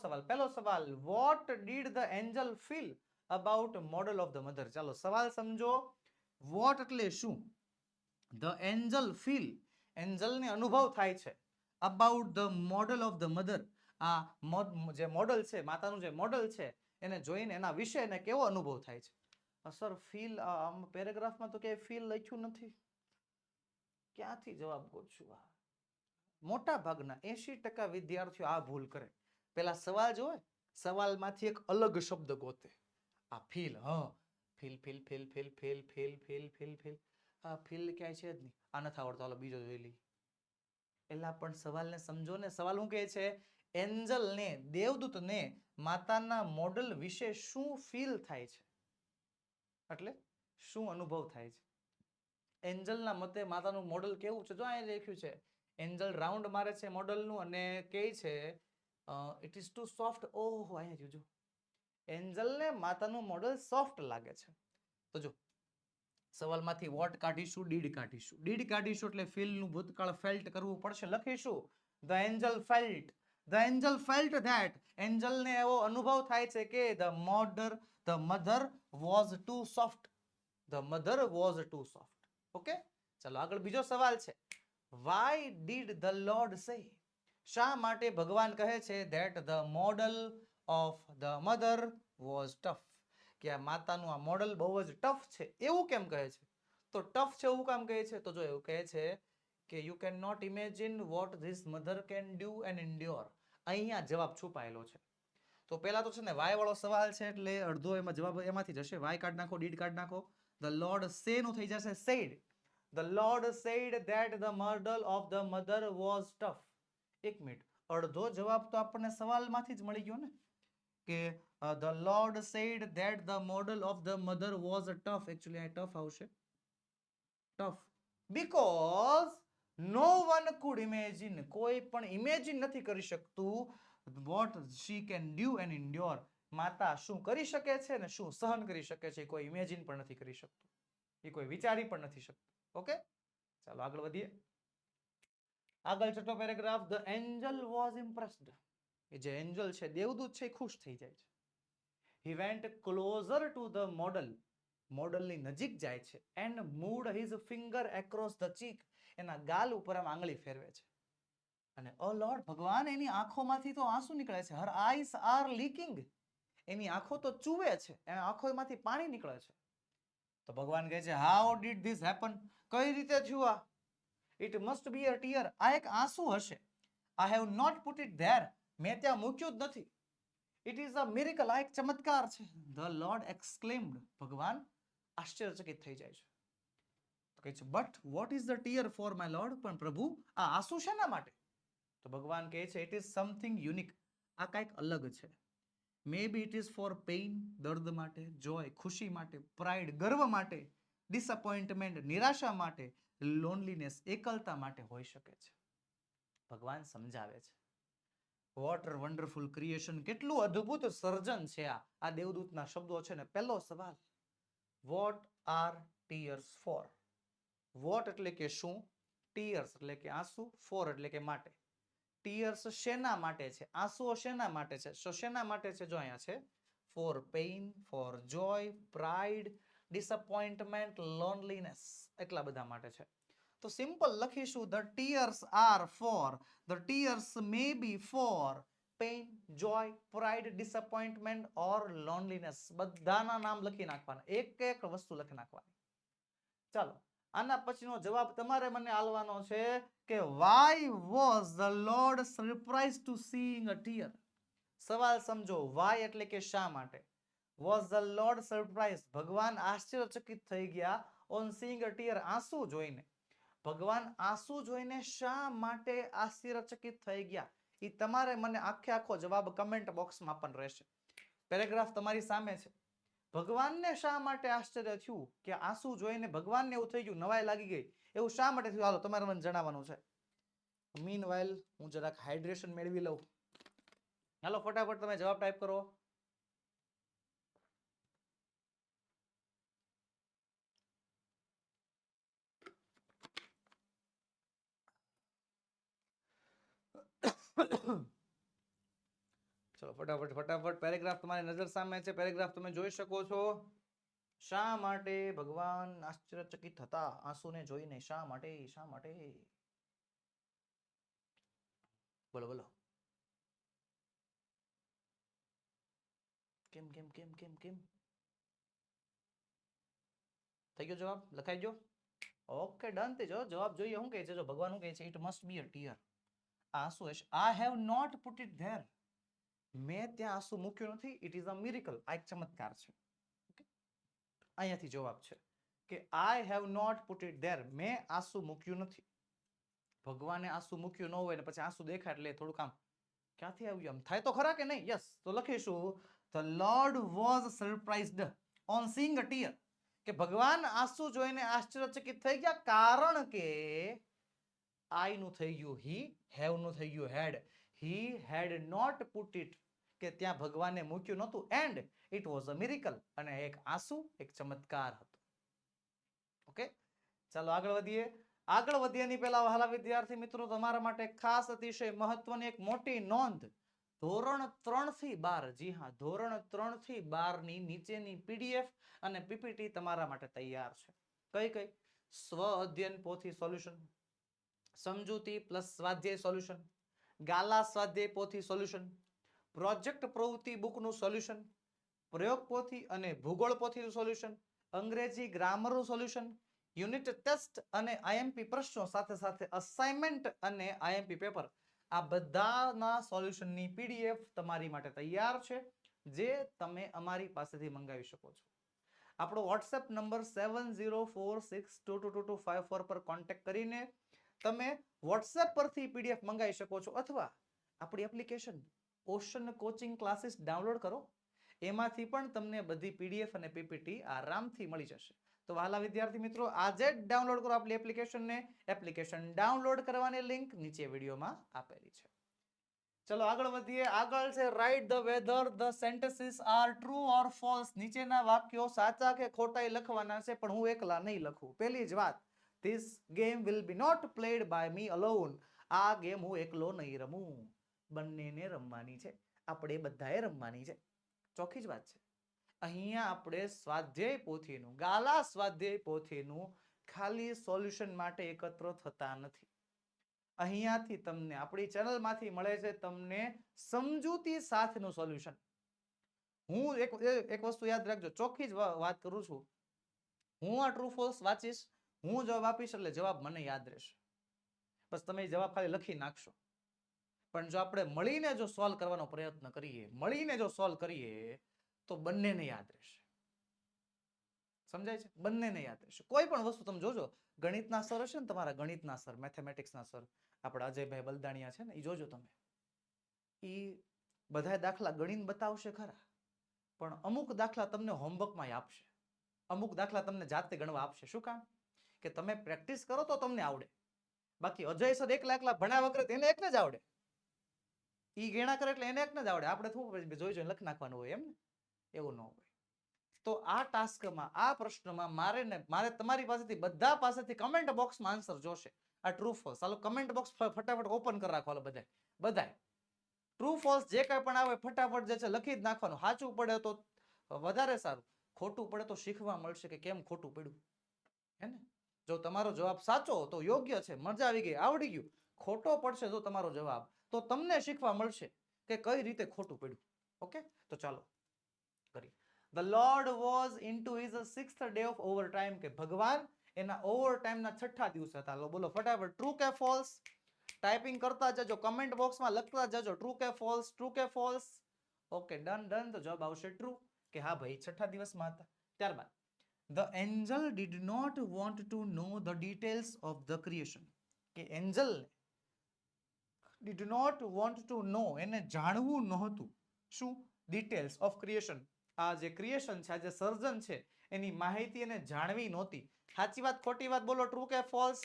સવાલ vote did the Angel feel about model of the mother. ચાલો સવાલ સમજો. વોટ એટલે શું? ધ એન્જલ ફીલ, એન્જલને અનુભવ થાય છે about the model of the mother. આ જે મોડલ છે, માતાનું જે મોડલ છે એને જોઈને એના વિશે એને કેવો અનુભવ થાય છે? સર ફીલ, પેરેગ્રાફમાં તો ક્યાંય ફીલ લખ્યું નથી. ક્યાંથી જવાબ ગોતશું? મોટા ભાગના 80% વિદ્યાર્થીઓ આ ભૂલ કરે. પેલા સવાલ જોવે, સવાલમાંથી એક અલગ શબ્દ ગોતે. આ feel, feel feel feel feel feel feel feel feel feel. આ ફીલ ક્યાંય છે જ નહીં. આ નથી આવડતો, હાલો બીજો જોઈ લઈ. એલા પણ સવાલને સમજો ને. સવાલ શું કહે છે? એન્જલને, દેવદૂતને માતાના મોડલ વિશે શું ફીલ થાય છે, એટલે શું અનુભવ થાય છે. એન્જલના મતે માતાનું મોડલ કેવું છે? જો અહીંયા લખ્યું છે એન્જલ રાઉન્ડ મારે છે મોડલનું અને કહે છે ઇટ ઇઝ ટુ સોફ્ટ. ઓહો, અહીંયા જોજો, એન્જલને માતાનું મોડલ સોફ્ટ લાગે છે. તો જો સવાલમાંથી વોટ કાઢીશું, ડીડ કાઢીશું. ડીડ કાઢીશું એટલે ફીલનું ભૂતકાળ ફેલ્ટ કરવું પડશે. લખીશું the angel felt. The angel felt that, એન્જલને એવો અનુભવ થાય છે કે the mother was too soft. The mother was too soft. Okay, ચાલો આગળ બીજો સવાલ છે. વાય ડીડ ધ લોર્ડ સે. શા માટે ભગવાન કહે છે that the model of the mother was tough. કે આ માતાનું આ મોડલ બહુ જ ટફ છે. એવું કેમ કહે છે? તો ટફ છે એવું કામ કહે છે? તો જો એવું કહે છે કે you can not imagine what this mother can do and endure. અહીંયા જવાબ છુપાયેલો છે. તો પેલા તો છે ને વાય વાળો સવાલ છે એટલે અડધો એમાં જવાબ એમાંથી જશે. વાય કાઢ નાખો, ડીડ કાઢ નાખો. ધ લોર્ડ સે નું થઈ જશે said. The lord said that the model of the mother was tough. એક મિનિટ, અડધો જવાબ તો આપણને સવાલમાંથી જ મળી ગયો ને, કે the lord said that the model of the mother was tough. Actually આ ટફ આવશે, tough, because no one could imagine. કોઈ પણ ઇમેજિન નથી કરી શકતું what she can do and endure. માતા શું કરી શકે છે ને શું સહન કરી શકે છે, કોઈ ઇમેજિન પણ નથી કરી શકતું, એ કોઈ વિચારી પણ નથી શકતું. ઓકે, ચાલો આગળ વધીએ. આગળ છઠ્ઠો paragraph. The angel was impressed. એ જે એન્જલ છે, દેવદૂત છે, એ ખુશ થઈ જાય છે. He went closer to the model. મોડલની નજીક જાય છે and moved his finger across the cheek. એના ગાલ ઉપર આમ આંગળી ફેરવે છે. અને ઓ લોર્ડ, ભગવાન, એની આંખોમાંથી તો આંસુ નીકળે છે. Her eyes are leaking. એની આંખો તો ચૂવે છે, એના આંખોમાંથી પાણી નીકળે છે. તો ભગવાન કહે છે, how did this happen? કઈ રીતે થયું આ? It must be a tear. આ એક આંસુ હશે. I have not put it there. મેં ત્યાં મૂક્યું જ નથી. It is a miracle. આ એક ચમત્કાર છે. The Lord exclaimed. ભગવાન આશ્ચર્યચકિત થઈ જાય છે. તો કહે છે, but what is the tear for, my Lord? પણ પ્રભુ, આ આંસુ શેના માટે? તો ભગવાન કહે છે, it is something unique. આ કંઈક અલગ છે. Maybe it is for pain, દર્દ માટે, joy, ખુશી માટે, pride, ગર્વ માટે, disappointment, નિરાશા માટે, loneliness, એકલતા માટે હોઈ શકે છે. ભગવાન સમજાવે છે. વોટ અ વન્ડરફુલ ક્રિએશન, કેટલું અદ્ભુત સર્જન છે આ દેવદૂતના શબ્દો છે ને. પહેલો સવાલ, what are tears for? What એટલે કે શું, ટીયર્સ એટલે કે આંસુ, ફોર એટલે કે માટે. ટીયર્સ શેના માટે છે, આંસુઓ શેના માટે છે? શેના માટે છે? જો અહીંયા છે, ફોર પેઇન, ફોર જોય, પ્રાઇડ, ડિસઅપોઇન્ટમેન્ટ, લોનલીનેસ, એટલા બધા માટે છે. તો સિમ્પલ લખીશું, the tears are for, the tears may be for pain, joy, pride, disappointment or loneliness. બધાના નામ લખી નાખવાના, એક એક વસ્તુ લખી નાખવાની. ચાલો, આના પછીનો જવાબ તમારે મને આલવાનો છે કે why was the Lord surprised to seeing a tear? સવાલ સમજો, why એટલે કે શા માટે, was the Lord surprised, ભગવાન આશ્ચર્યચકિત થઈ ગયા on seeing a tear, આંસુ જોઈને. ભગવાન આંસુ જોઈને શા માટે આશ્ચર્યચકિત થઈ ગયા? એ તમારે મને આખે આખો જવાબ કમેન્ટ બોક્સમાં પણ રહેશે. પેરેગ્રાફ તમારી સામે છે. ભગવાનને શા માટે આશ્ચર્ય થયું કે આંસુ જોઈને ભગવાનને એવું થઈ ગયું, નવાઈ લાગી ગઈ, એવું શા માટે થયું? હાલો, તમારે મને જણાવવાનું છે. મીનવાઇલ હું જરાક હાઇડ્રેશન મેળવી લઉં. હાલો, ફટાફટ તમે જવાબ ટાઈપ કરો. ચલો ફટાફટ પેરેગ્રાફ તમારી નજર સામે છે. પેરેગ્રાફ તમે જોઈ શકો છો. શા માટે ભગવાન આશ્ચર્યચકિત હતા આંસુને જોઈને? શા માટે? શા માટે? બોલો બોલો. કેમ કેમ કેમ કેમ કેમ? થઈ ગયો જવાબ? લખાઈ ગયો? Okay, done. તે જો જવાબ જોઈએ શું કહે છે. જો ભગવાન શું કહે છે, it must be a tear. આંસુ હશે. I have not put it there. મેં ત્યાં આંસુ મૂક્યું નથી. It is a miracle. આ એક ચમત્કાર છે. અહીંયાથી જવાબ છે કે I have not put it there. મેં આંસુ મૂક્યું નથી. ભગવાને આંસુ મૂક્યું ન હોય ને પછી આંસુ દેખાય એટલે થોડું કામ ક્યાંથી આવ્યું એમ થાય તો ખરા કે નહીં? યસ. તો લખીશું, the Lord was surprised on seeing a tear. કે ભગવાન આંસુ જોઈને આશ્ચર્યચકિત થઈ ગયા કારણ કે આઈ નું થઈ ગયું હી, હેવ નું થઈ ગયું હેડ. હી હેડ નોટ પુટ ઇટ, કે ત્યાં ભગવાને મૂક્યું નહોતું. And it was a miracle, અને એક આંસુ એક ચમત્કાર હતો. ઓકે, ચાલો આગળ વધીએ. આગળ વધ્યાની પહેલા વહાલા વિદ્યાર્થી મિત્રો, તમારા માટે ખાસ અતિશય મહત્વની એક મોટી નોંધ. ધોરણ 3 થી 12, જી હા, ધોરણ 3 થી 12 ની નીચેની પીડીએફ અને પીપીટી તમારા માટે તૈયાર છે. કઈ કઈ? સ્વ અધ્યયન પોથી સોલ્યુશન, સમજૂતી પ્લસ સ્વાધ્યાય સોલ્યુશન, ગાલા સ્વાધ્યાય પોથી સોલ્યુશન, પ્રોજેક્ટ પ્રવૃત્તિ બુકનું સોલ્યુશન, પ્રયોગ પોથી અને ભૂગોળ પોથીનું સોલ્યુશન, અંગ્રેજી ગ્રામરનું સોલ્યુશન, યુનિટ ટેસ્ટ અને આઈએમપી પ્રશ્નો, સાથે સાથે અસાઇનમેન્ટ અને આઈએમપી પેપર, આ બધાના સોલ્યુશનની પીડીએફ તમારી માટે તૈયાર છે, જે તમે અમારી પાસેથી મંગાવી શકો છો. આપણો વોટ્સએપ નંબર 7046222254 પર કોન્ટેક્ટ કરીને તમે વોટ્સએપ પરથી પીડીએફ મંગાવી શકો છો, અથવા આપણી application ocean coaching classes download કરો. એમાંથી પણ તમને બધી પીડીએફ અને પીપીટી આરામથી મળી જશે. તો વહાલા વિદ્યાર્થી મિત્રો, આજે જ ડાઉનલોડ કરો આપણી એપ્લિકેશનને. એપ્લિકેશન ડાઉનલોડ કરવાની લિંક નીચે વિડીયોમાં આપેલી છે. ચલો આગળ વધીએ. આગળ છે write the whether the sentences are true or false. નીચેના વાક્યો સાચા કે ખોટા લખવાના છે, પણ હું એકલા નહીં લખું. પહેલી જ વાત, this game will be not played by me alone. આ ગેમ હું એકલો નહીં રમું. બંનેને રમવાની છે, આપણે બધાએ રમવાની છે. ચોખ્ખી જ વાત છે. અહીંયા આપણે સ્વાધ્યાય પોથીનું, ગાલા સ્વાધ્યાય પોથીનું ખાલી સોલ્યુશન માટે એકત્ર થતા નથી. અહીંયાથી તમને આપણી ચેનલમાંથી મળે છે તમને સમજૂતી સાથેનું સોલ્યુશન. હું એક વસ્તુ યાદ રાખજો, ચોખ્ખી જ વાત કરું છું. હું આ ટ્રુ ફોલ્સ વાંચીશ, હું જવાબ આપીશ એટલે જવાબ મને યાદ રહેશે. બસ તમે જવાબ ખાલી લખી નાખશો. પણ જો આપણે મળીને જો સોલ્વ કરવાનો પ્રયત્ન કરીએ, મળીને જો સોલ્વ કરીએ તો બંનેને યાદ રહેશે. સમજાય છે? બંનેને યાદ રહેશે. કોઈ પણ વસ્તુ તમે જોજો, ગણિતના સર હશે ને તમારા, ગણિતના સર, મેથેમેટિક્સના સર, આપણા અજયભાઈ બલદાણિયા છે ને, એ જોજો તમે. એ બધા દાખલા ગણીને બતાવશે ખરા, પણ અમુક દાખલા તમને હોમવર્કમાં આપશે, અમુક દાખલા તમને જાતે ગણવા આપશે. શું કામ? કે તમે પ્રેક્ટિસ કરો તો તમને આવડે. બાકી અજય સર એકલા એકલા ભણ્યા વગર એને એકને જ આવડે. ઈ ગણા કરે એટલે એને એકને જ આવડે. આપણે શું જોઈ જોઈને લખી નાખવાનું હોય એમ ને? એવું ન હોય. તો આ ટાસ્કમાં, આ પ્રશ્નમાં મારે તમારી પાસેથી, બધા પાસેથી કમેન્ટ બોક્સમાં આન્સર જોશે. આ ટ્રુ ફોલ્સ. ચાલો કમેન્ટ બોક્સ ફટાફટ ઓપન કરી રાખો. હાલો બધાય ટ્રુ ફોલ્સ જે કંઈ પણ આવે ફટાફટ જે છે લખી જ નાખવાનું. સાચું પડે તો વધારે સારું, ખોટું પડે તો શીખવા મળશે કે કેમ ખોટું પડ્યું. હે ને? જો તમારો જવાબ સાચો તો યોગ્ય છે, મજા આવી ગઈ, આવડી ગયું. ખોટો પડશે જો તમારો જવાબ, તો તમને શીખવા મળશે કે કઈ રીતે ખોટું પડ્યું. ઓકે, તો ચાલો કરીએ. The Lord was into his sixth day of overtime. કે ભગવાન એના ઓવરટાઈમના છઠ્ઠા દિવસે હતા. બોલો ફટાફટ, ટ્રુ કે ફોલ્સ? ટાઈપિંગ કરતા જજો, કમેન્ટ બોક્સમાં લખતા જજો, ટ્રુ કે ફોલ્સ, ટ્રુ કે ફોલ્સ. Okay, done. તો જવાબ આવશે ટ્રુ, કે હા ભાઈ છઠ્ઠા દિવસમાં હતા. ત્યારબાદ the angel did not want to know the details of the creation. કે Angel did not want to know, એને જાણવું નહોતું શું? Details of creation. આ જે ક્રિએશન છે, આ જે સર્જન છે, એની માહિતી એને જાણવી નહોતી. સાચી વાત ખોટી વાત બોલો, ટ્રુ કે ફોલ્સ?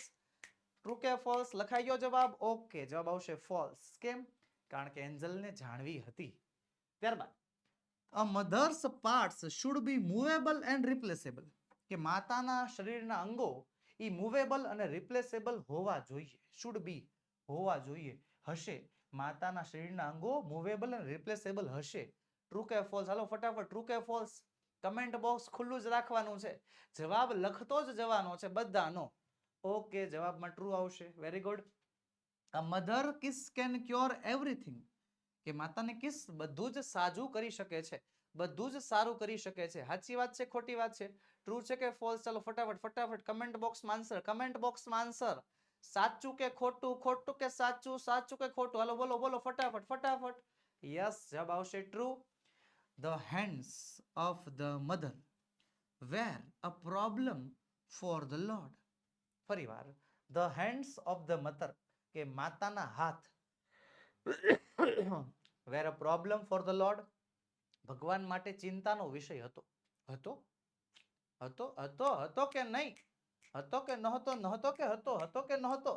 ટ્રુ કે ફોલ્સ? લખાઈ ગયો જવાબ? ઓકે, જવાબ આવશે ફોલ્સ. કેમ? કારણ કે એન્જલને જાણવી હતી. ત્યારબાદ a mother's parts should be movable and replaceable. કે માતાના શરીરના અંગો એ મૂવેબલ અને રિપ્લેસેબલ હોવા જોઈએ. શુડ બી હોવા જોઈએ, હશે. માતાના શરીરના અંગો મૂવેબલ અને રિપ્લેસેબલ હશે. ટ્રુ કે ફોલ્સ? હાલો ફટાફટ, ટ્રુ કે ફોલ્સ? કમેન્ટ બોક્સ ખુલ્લું જ રાખવાનું છે, જવાબ લખતો જ જવાનો છે બધાનો. ઓકે, જવાબમાં ટ્રુ આવશે. Very good. a mother kiss can cure everything. કે માતાને કિસ બધું જ સાજું કરી શકે છે, બધું જ સારું કરી શકે છે. સાચી વાત છે ખોટી વાત છે? ટ્રુ છે કે ફોલ્સ? ચાલો ફટાફટ કમેન્ટ બોક્સમાં આન્સર, કમેન્ટ બોક્સમાં આન્સર. સાચું કે ખોટું, ખોટું કે સાચું, સાચું કે ખોટું? હાલો બોલો ફટાફટ. યસ, જવાબ આવશે true. The hands of the mother were a problem for the Lord. ફરીવાર, the hands of the mother, કે માતાના હાથ were a problem for the Lord, ભગવાન માટે ચિંતાનો વિષય હતો. હતો કે નહીં? હતો કે નહોતો? નહોતો કે હતો? હતો કે નહોતો?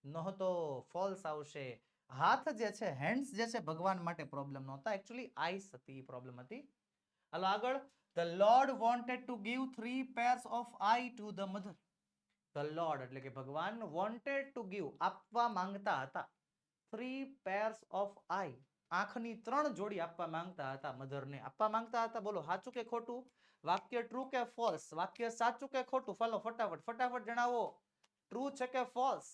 નહોતો. ફોલ્સ આવશે. હાથ જે છે, હેન્ડ્સ જે છે, ભગવાન માટે પ્રોબ્લેમ નહોતા. એકચ્યુઅલી આઈસ હતી, પ્રોબ્લેમ હતી. હાલો આગળ. The Lord wanted to give 3 pairs of eye to the mother. The Lord એટલે કે ભગવાન wanted to give, આપવા માંગતા હતા. 3 pairs of eye, આંખની 3 જોડી આપવા માંગતા હતા. મધરને આપવા માંગતા હતા. બોલો સાચું કે ખોટું? વાક્ય ટ્રુ કે ફોલ્સ? વાક્ય સાચું કે ખોટું? ફાલો ફટાફટ જણાવો. ટ્રુ છે કે ફોલ્સ?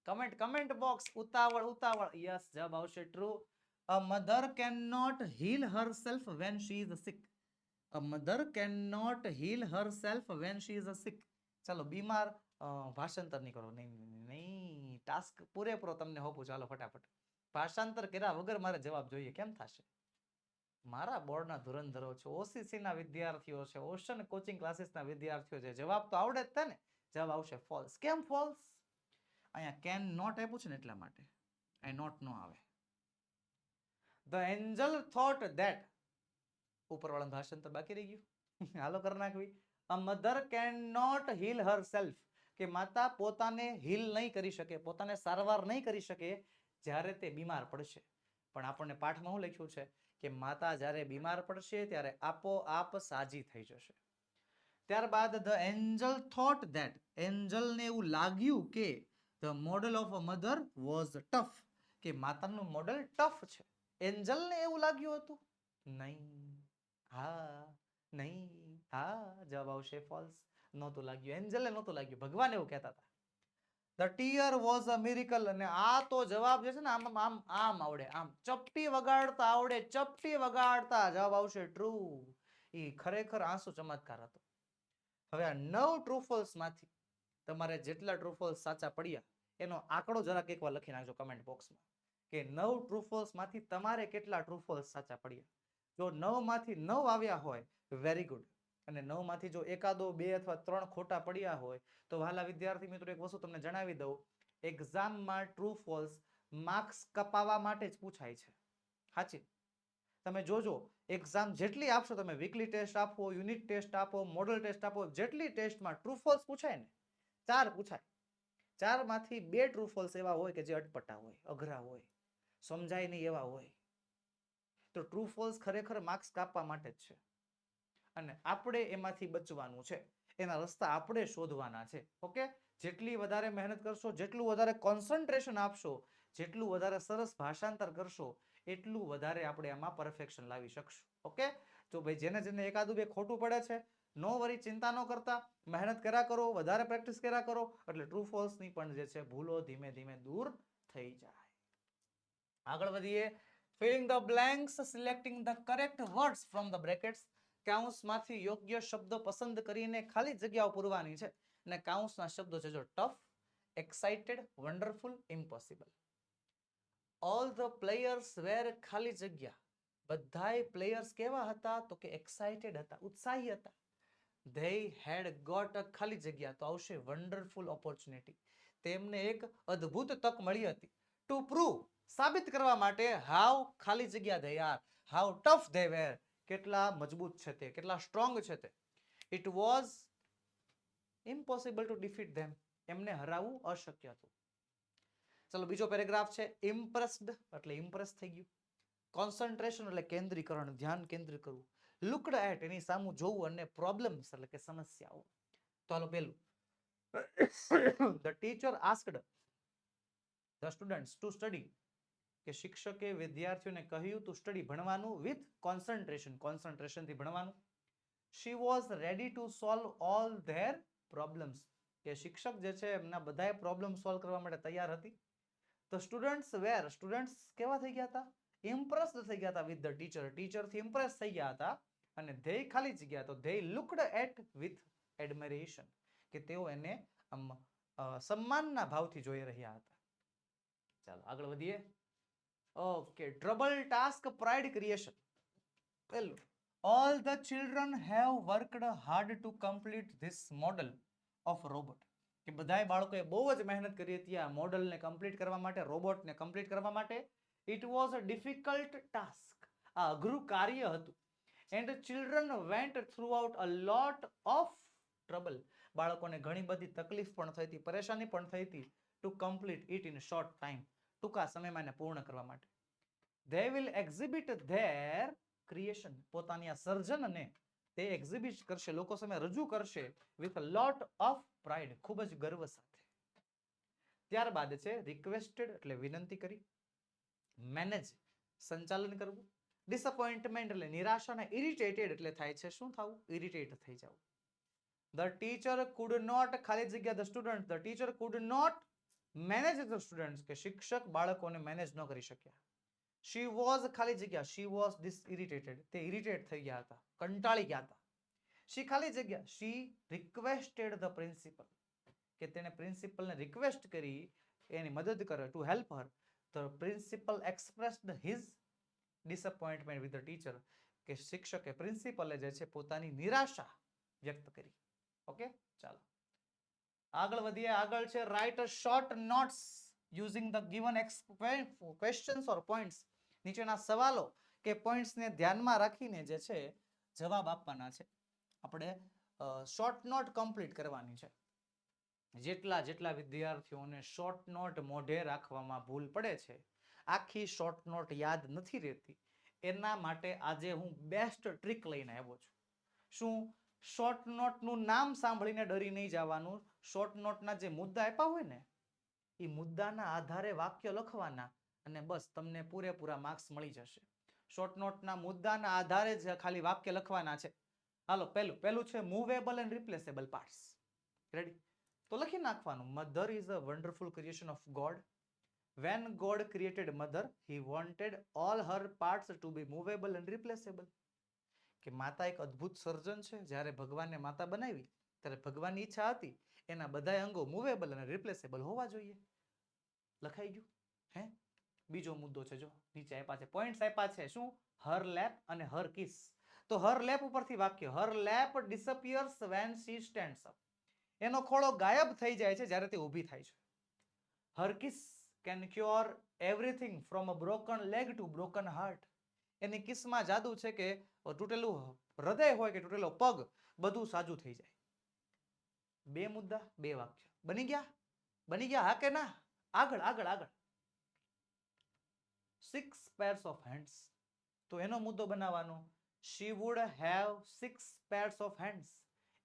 Comment box. ઉતાવળ. યસ, જવાબ આવશે true. A mother cannot heal herself when she is sick. A mother cannot heal herself when she is sick. ચાલો બીમાર, ભાષાંતર નહીં કરો. નહીં, ટાસ્ક પૂરેપૂરો તમને હોપું. ચાલો ફટાફટ ભાષાંતર કર્યા વગર મારે જવાબ જોઈએ, કેમ થશે? મારા બોર્ડના ધુરંધરો છે, ઓસીસી ના વિદ્યાર્થીઓ છે, ઓશન કોચિંગ ક્લાસીસના વિદ્યાર્થીઓ છે, જવાબ તો આવડે જ છે ને. જવાબ આવશે ફોલ્સ. કેમ ફોલ્સ? અહીંયા કેન નોટ આપ્યું છે ને એટલા માટે. અહીં નોટ નો આવે. The angel thought that, ઉપરવાળાનું ભાષાંતર બાકી રહી ગયું. હાલો કરી નાખવી. A mother cannot heal herself, કે માતા પોતાને હીલ નહીં કરી શકે, પોતાને સારવાર નહીં કરી શકે જ્યારે તે બીમાર પડશે. પણ આપણને પાઠમાં શું લખ્યું છે? કે માતા જ્યારે બીમાર પડશે ત્યારે આપોઆપ સાજી થઈ જશે. ત્યારબાદ the angel thought that, એન્જલને એવું લાગ્યું કે the model of a mother was tough, કે માતાનું મોડલ ટફ છે. એન્જલને એવું લાગ્યું હતું? નહીં, હા, નહીં, હા. જવાબ આવશે ફોલ્સ. નહોતું લાગ્યું, એન્જલને નહોતું લાગ્યું, ભગવાન એવું કહેતા હતા. The tear was a miracle. અને આ તો જવાબ જે છે ને આમ આમ આમ આવડે, આમ ચપટી વગાડતા આવડે, ચપટી વગાડતા. જવાબ આવશે ટ્રુ. એ ખરેખર આંસુ ચમત્કાર હતો. હવે આ 9 ટ્રુ ફોલ્સ માંથી તમારે જેટલા ટ્રુ ફોલ્સ સાચા પડ્યા એનો આંકડો જરાક એકવાર લખી નાખજો કમેન્ટ બોક્સમાં કે 9 ટ્રુ ફોલ્સ માંથી તમારે કેટલા ટ્રુ ફોલ્સ સાચા પડ્યા. જો 9 માંથી 9 આવ્યા હોય વેરી ગુડ, અને 9 માંથી જો એકાદો 2 અથવા 3 ખોટા પડ્યા હોય તો વહાલા વિદ્યાર્થી મિત્રો એક વસ્તુ તમને જણાવી દઉં, એક્ઝામમાં ટ્રુ ફોલ્સ માર્ક્સ કપાવવા માટે જ પૂછાય છે. સાચી, તમે જોજો એક્ઝામ જેટલી આપશો, તમે વીકલી ટેસ્ટ આપો, યુનિટ ટેસ્ટ આપો, મોડલ ટેસ્ટ આપો, જેટલી ટેસ્ટમાં ટ્રુ ફોલ્સ પૂછાય ને 4 પૂછાય, 4 માંથી 2 ટ્રુ ફોલ્સ એવા હોય કે જે અટપટા હોય, અઘરા હોય, સમજાય નહીં એવા હોય. તો ટ્રુ ફોલ્સ ખરેખર માર્ક્સ કાપવા માટે જ છે અને આપણે એમાંથી બચવાનું છે. એના રસ્તા આપણે શોધવાના છે. ઓકે, જેટલી વધારે મહેનત કરશો, જેટલું વધારે કોન્સન્ટ્રેશન આપશો, જેટલું વધારે સરસ ભાષાંતર કરશો, એટલું વધારે આપણે આમાં પરફેક્શન લાવી શકશું. ઓકે, તો ભાઈ જેને જેને એકાદું બે ખોટું પડે છે, નો વરી, ચિંતા ન કરતા, મહેનત કર્યા કરો, વધારે પ્રેક્ટિસ કર્યા કરો, એટલે ટ્રુ ફોલ્સ ની પણ જે છે ભૂલો ધીમે ધીમે દૂર થઈ જાય. આગળ વધીએ. Filling the blanks, selecting the correct words from the brackets. કાઉન્સમાંથી યોગ્ય શબ્દો પસંદ કરીને ખાલી જગ્યાઓ પૂરવાની છે. અને કાઉન્સના શબ્દો છે જો tough, excited, wonderful, impossible. All the players were ખાલી જગ્યા. બધાય પ્લેયર્સ કેવા હતા? તો કે એક્સાઇટેડ હતા, ઉત્સાહી હતા. They had got a ખાલી જગ્યા, તો આવશે વન્ડરફુલ ઓપોર્ચ્યુનિટી. તેમને એક અદ્ભુત તક મળી હતી. ટુ પ્રૂવ, સાબિત કરવા માટે, હાઉ ખાલી જગ્યા they are, how tough they were, કેટલા મજબૂત છે તે, કેટલા સ્ટ્રોંગ છે તે. It was impossible to defeat them, એમને હરાવવું અશક્ય હતું. ચલો બીજો પેરેગ્રાફ છે. ઇમ્પ્રેસ્ડ એટલે ઇમ્પ્રેસ થઈ ગયું. કોન્સન્ટ્રેશન એટલે કેન્દ્રીકરણ, ધ્યાન કેન્દ્રિત કરવું. લુકડ એટ એની સામું જોવું, અને પ્રોબ્લેમ્સ એટલે કે સમસ્યાઓ. તો હાલો પેલું. The teacher asked the students to study, કે શિક્ષકે વિદ્યાર્થીઓને કહ્યું ટુ સ્ટડી, ભણવાનું, વિથ કોન્સન્ટ્રેશન, કોન્સન્ટ્રેશનથી ભણવાનું. She was ready to solve all their problems, કે શિક્ષક જે છે એમના બધાય પ્રોબ્લેમ સોલ્વ કરવા માટે તૈયાર હતી. ધ સ્ટુડન્ટ્સ વેર, સ્ટુડન્ટ્સ કેવા થઈ ગયા હતા? ઇમ્પ્રેસ્ડ થઈ ગયા હતા વિથ ધ ટીચર, ટીચરથી ઇમ્પ્રેસ થઈ ગયા હતા. અને ધે ખાલી જગ્યા, તો ધે લુકડ એટ વિથ એડમિરેશન, કે તેઓ એને સન્માનના ભાવથી જોઈ રહ્યા હતા. ચાલો આગળ વધીએ. Okay, trouble task, pride creation. પહેલું, all the children have worked hard to complete this model of robot, કે બધાય બાળકોએ બહુ જ મહેનત કરી હતી આ મોડલને કમ્પ્લીટ કરવા માટે, રોબોટને કમ્પ્લીટ કરવા માટે. It was a difficult task, આ અઘરું કાર્ય હતું. And children went throughout a lot of trouble, બાળકોને ઘણી બધી તકલીફ પણ થઈ હતી, પરેશાની પણ થઈ હતી. To complete it in short time, ટૂંકા સમયમાં એને પૂર્ણ કરવા માટે. They will exhibit their creation, પોતાની આ સર્જનને તે એક્ઝિબિટ કરશે, લોકો સામે રજૂ કરશે, with a lot of pride, ખૂબ જ ગર્વ સાથે. ત્યારબાદ છે રિક્વેસ્ટેડ એટલે વિનંતી કરી. મેનેજ સંચાલન કરવું. ડિસઅપોઇન્ટમેન્ટ એટલે નિરાશા, અને ઇરિટેટેડ એટલે થાય છે શું થવું? ઇરિટેટ થઈ જવું. ધ ટીચર કુડ નોટ ખાલી જગ્યા the student, the teacher could not manage the student, કે શિક્ષક બાળકોને મેનેજ ન કરી શક્યા. શી વોઝ ખાલી જગ્યા, શી વોઝ ડિસઇરિટેટેડ, તે ઇરિટેટ થઈ ગયા હતા, કંટાળી ગયા હતા. શી ખાલી જગ્યા, શી રિક્વેસ્ટેડ ધ પ્રિન્સિપલ, કે તેને પ્રિન્સિપલને રિક્વેસ્ટ કરી એની મદદ કરે, to help her. The principal expressed his disappointment with the teacher, કે શિક્ષકે, પ્રિન્સિપલે જે છે પોતાની નિરાશા વ્યક્ત કરી. ઓકે, ચાલો આગળ વધીએ. આગળ છે write short notes using the given questions or points. નીચેના સવાલો કે પોઈન્ટ્સને ધ્યાનમાં રાખીને જે છે જવાબ આપવાના છે. આપણે શોર્ટ નોટ કમ્પ્લીટ કરવાની છે. જેટલા વિદ્યાર્થીઓને શોર્ટ નોટ મોઢે રાખવામાં ભૂલ પડે છે, આખી શોર્ટ નોટ યાદ નથી રહેતી, એના માટે આજે હું બેસ્ટ ટ્રીક લઈને આવ્યો છું. શું? શોર્ટ નોટનું નામ સાંભળીને ડરી નહીં જવાનું. શોર્ટ નોટના જે મુદ્દા આપ્યા હોય ને, એ મુદ્દાના આધારે વાક્ય લખવાના, અને બસ તમને પૂરેપૂરા માર્ક્સ મળી જશે. શોર્ટ નોટના મુદ્દાના આધારે જ ખાલી વાક્ય લખવાના છે. હાલો, પહેલું છે મૂવેબલ એન્ડ રિપ્લેસેબલ પાર્ટ્સ. રેડી? તો લખી નાખવાનું, mother is a wonderful creation of God. When God created mother, he wanted all her parts to be movable and replaceable. કે માતા એક અદ્ભુત સર્જન છે. જ્યારે ભગવાનને માતા બનાવી ત્યારે ભગવાનની ઈચ્છા હતી એના બધા અંગો મૂવેબલ અને રિપ્લેસેબલ હોવા જોઈએ. લખાઈ ગયું? હે? બીજો મુદ્દો છે, જો નીચે આપ્યા છે, પોઈન્ટ્સ આપ્યા છે. શું? હર લેપ અને હર કિસ. તો હર લેપ ઉપરથી વાક્ય, હર લેપ disappears when she stands up. એનો ખોળો ગાયબ થઈ જાય છે જ્યારે તે ઊભી થાય છે. હર kiss can cure everything from a broken leg to broken heart. એની કિસમાં જાદુ છે કે તૂટેલું હૃદય હોય કે તૂટેલો પગ, બધું સાજું થઈ જાય. બે મુદ્દા, બે વાક્ય. બની ગયા? બની ગયા, હા કે ના? આગળ આગળ આગળ. 6 pairs of hands. તો એનો મુદ્દો બનાવવાનો, she would have 6 pairs of hands.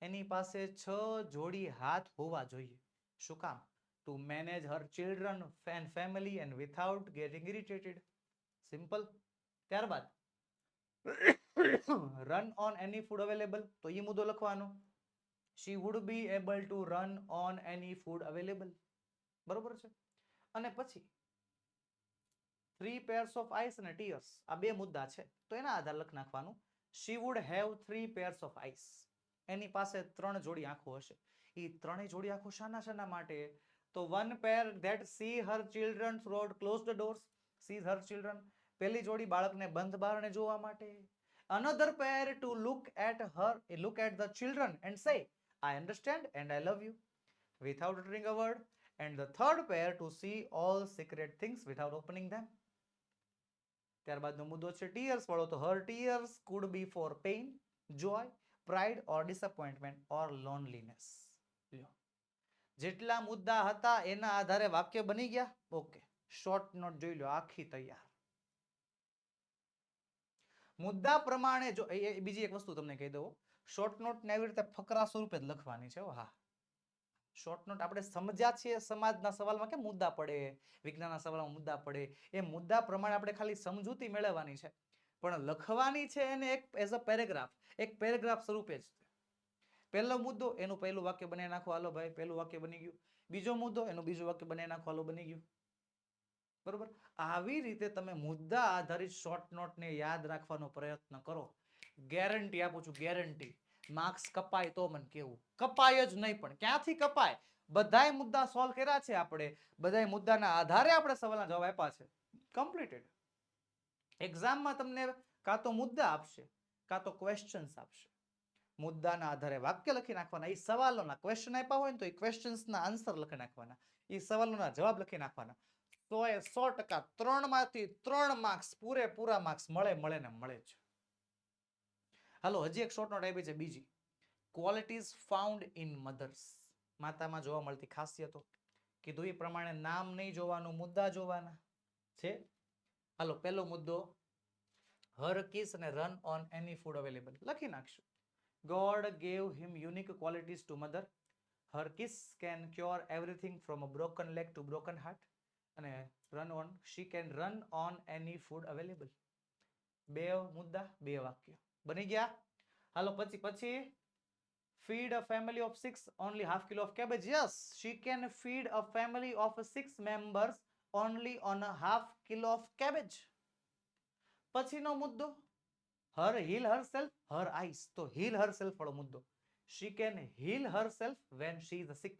એની પાસે 6 જોડી હાથ હોવા જોઈએ. શું કામ? To manage her children and family and without getting irritated. Simple. ત્યારબાદ run on any food available. તો એ મુદ્દો લખવાનો, she would be able to run on any food available. બરોબર છે? અને પછી 3 pairs of eyes અને tears. આ બે મુદ્દા છે તો એના આધાર લખ નાખવાનું, she would have 3 pairs of eyes. એની પાસે 3 જોડી આંખો હશે. એ ત્રણેય જોડી આંખો શાના માટે? તો one pair that see her children throughout closed doors, sees her children. પહેલી જોડી બાળકને બંધ બારણે જોવા માટે. Another pair to look at the children and say, I understand and I love you, without uttering a word. And the third pair to see all secret things without opening them. ત્યારબાદનો મુદ્દો છે tears વાળો. તો her tears could be for pain, joy, pride or disappointment or loneliness. જેટલા મુદ્દા હતા એના આધારે વાક્ય બની ગયા. ઓકે, શોર્ટ નોટ જોઈ લો, આખી તૈયાર. મુદ્દા પ્રમાણે જો બીજી એક વસ્તુ તમને કહી દઉં, શોર્ટ નોટ ને આવી રીતે ફકરા સ્વરૂપે જ લખવાની છે. હા, શોર્ટ નોટ આપણે સમજ્યા છીએ સમાજના સવાલમાં કે મુદ્દા પડે, વિજ્ઞાનના સવાલમાં મુદ્દા પડે, એ મુદ્દા પ્રમાણે આપણે ખાલી સમજૂતી મેળવવાની છે, પણ લખવાની છે એને એક એઝ અ પેરેગ્રાફ, એક પેરેગ્રાફ સ્વરૂપે જ. પહેલો મુદ્દો, એનું પહેલું વાક્ય બનાવી નાખો. હાલો ભાઈ, પહેલું વાક્ય બની ગયું. બીજો મુદ્દો, એનું બીજું વાક્ય બનાવી નાખો. હાલો, બની ગયું. બરોબર? આવી રીતે તમે મુદ્દા આધારિત શોર્ટ નોટને યાદ રાખવાનો પ્રયત્ન કરો. ગેરંટી આપું છું, ગેરંટી. માર્ક્સ કપાય તો મને કેવું, કપાય જ નહીં. પણ ક્યાંથી કપાય? બધાય મુદ્દા સોલ્વ કર્યા છે આપણે, બધાય મુદ્દાના આધારે આપણે સવાલના જવાબ આપ્યા છે. કમ્પ્લીટેડ. એક્ઝામમાં તમને કાં તો મુદ્દા આપશે, કાં તો ક્વેશ્ચન્સ આપશે. મુદ્દાના આધારે વાક્ય લખી નાખવાના. એ સવાલોના ક્વેશ્ચન આપ્યા હોય ને તો એ ક્વેશ્ચન્સના આન્સર લખી નાખવાના, એ સવાલોના જવાબ લખી નાખવાના. 100% 3 માંથી 3 માર્ક્સ, પૂરેપૂરા માર્ક્સ મળે ને મળે જ. હાલો, હજી એક શોર્ટ નોટ આપી છે બીજી. Qualities found in mothers. માતામાં જોવા મળતી ખાસિયતો. કીધું એ પ્રમાણે નામ નહીં જોવાનું, મુદ્દા જોવાના છે. હાલો, પહેલો મુદ્દો, હર કિસ અને run on any food available. લખી નાખશું. God gave him unique qualities to mother. Her kiss can cure everything from a broken leg to broken heart. અને she can run on any food available. બે મુદ્દા, બે વાક્ય બની ગયા. હાલો, પછી feed a family of 6 only half kilo of cabbage. Yes, she can feed a family of 6 members only on a half kilo of cabbage. પછીનો મુદ્દો, her heal herself, her eyes. તો heal herself વાળો મુદ્દો, she can heal herself when she is sick.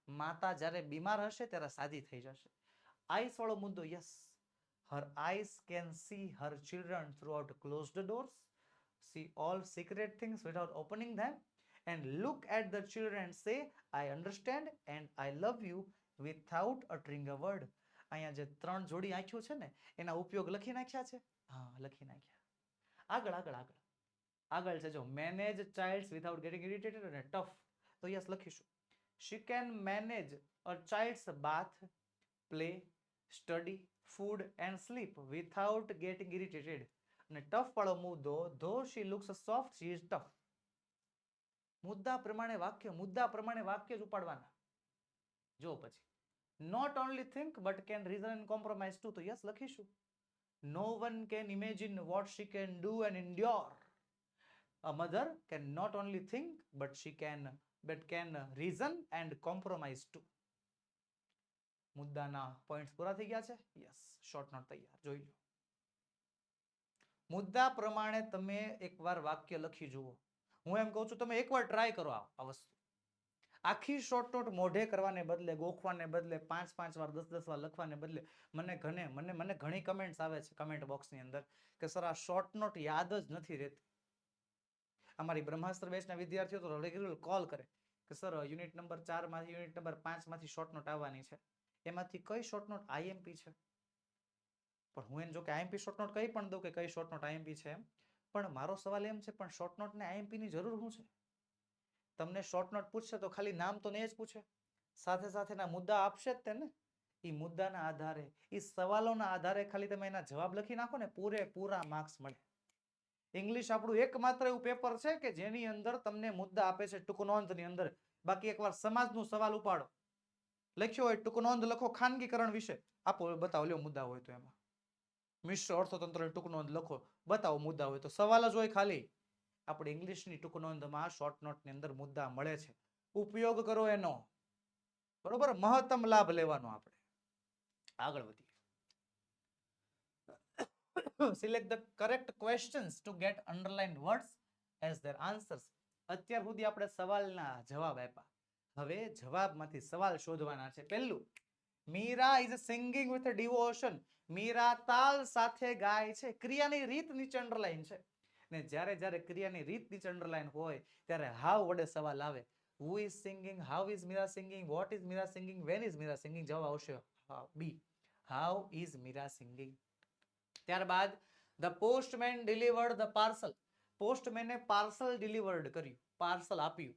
માતા જ્યારે બીમાર હશે ત્યારે સાજી થઈ જશે. eyes વાળો મુદ્દો, yes, her eyes can see her children throughout closed doors, see all secret things without opening them, and look at the children and say, I understand and I love you without uttering a word. અહીંયા જે 3 જોડી આંખ્યો છે ને એના ઉપયોગ લખી નાખ્યા છે. હા, લખી નાખ્યા. આગળ આગળ આગળ આગળ છે જો, manage childs without gating irritated અને ટફ. તો યસ લખીશું, she can manage a child's bath, play, study, food and sleep without getting irritated. અને ટફ વાળો મુદ્દો, though she looks soft, she is tough. મુદ્દા પ્રમાણે વાક્ય, મુદ્દા પ્રમાણે વાક્ય જ ઉપાડવાના. જો પછી not only think but can reason and compromise too. તો યસ લખીશું. No one can imagine what she can do and endure. A mother can not only think but can reason and compromise too. મુદ્દાના points પૂરા થઈ ગયા છે. Yes, short note તૈયાર, જોઈ લો. મુદ્દા પ્રમાણે તમે એકવાર વાક્ય લખી જુઓ. હું એમ કહું છું તમે એકવાર ટ્રાય કરો આ વસ્તુ. આખી શોર્ટ નોટ મોઢે કરવાને બદલે, ગોખવાને બદલે, 5-5 વાર 10-10 વાર લખવાને બદલે મને ઘણી કમેન્ટ્સ આવે છે કમેન્ટ બોક્સની અંદર કે સર આ શોર્ટ નોટ યાદ જ નથી રહેતી. અમારી બ્રહ્માસ્ત્ર બેચના વિદ્યાર્થીઓ તો રેગ્યુલર કોલ કરે કે સર યુનિટ નંબર 4 માંથી યુનિટ નંબર 5 માંથી શોર્ટ નોટ આવવાની છે, એમાંથી કઈ શોર્ટ નોટ આઈએમપી છે. પણ હું એને જો કે આઈએમપી શોર્ટ નોટ કઈ પણ દઉં કે કઈ શોર્ટ નોટ આઈએમપી છે એમ, પણ મારો સવાલ એમ છે પણ શોર્ટ નોટ ને આઈએમપી ની જરૂર શું છે? તમને શોર્ટ નોટ પૂછશે તો ખાલી નામ તો નહીં જ પૂછે, સાથે સાથેના મુદ્દા આપશે જ તેને. એ મુદ્દાના આધારે, એ સવાલોના આધારે ખાલી તમે એના જવાબ લખી નાખો ને, પૂરેપૂરા માર્ક્સ મળે. ઇંગ્લિશ આપણું એકમાત્ર એવું પેપર છે કે જેની અંદર તમને મુદ્દા આપે છે ટૂંક નોંધની અંદર. બાકી એકવાર સમાજનું સવાલ ઉપાડો, લખ્યો હોય ટૂંક નોંધ લખો ખાનગીકરણ વિશે, આપો બતાવો, લ્યો મુદ્દા હોય તો એમાં. મિશ્ર અર્થતંત્ર ટૂંક નોંધ લખો, બતાવો મુદ્દા હોય તો. સવાલ જ હોય ખાલી. આપણે ઇંગ્લિશની ટૂંક નોંધમાં શોર્ટ નોટની અંદર મુદ્દા મળે છે, ઉપયોગ કરો એનો. બરોબર, મહત્તમ લાભ લેવાનો. આપણે આગળ વધીએ. Select the correct questions to get underlined words as their answers. અત્યાર સુધી આપણે સવાલના જવાબ આપ્યા, હવે જવાબમાંથી સવાલ શોધવાના છે. પહેલું, Meera is singing with a devotion. Meera તાલ સાથે ગાય છે. ક્રિયાની રીત નીચે અંડરલાઈન છે, ને જ્યારે જ્યારે ક્રિયાની રીત નીચે અંડરલાઈન હોય ત્યારે હાવ વડે સવાલ આવે. Who is singing? How is Mira singing? What is Mira singing? When is Mira singing? જવાબ આવશે બી. How is Mira singing? ત્યારબાદ the postman delivered the parcel. પોસ્ટમેને પાર્સલ ડિલિવર્ડ કર્યું, પાર્સલ આપ્યું.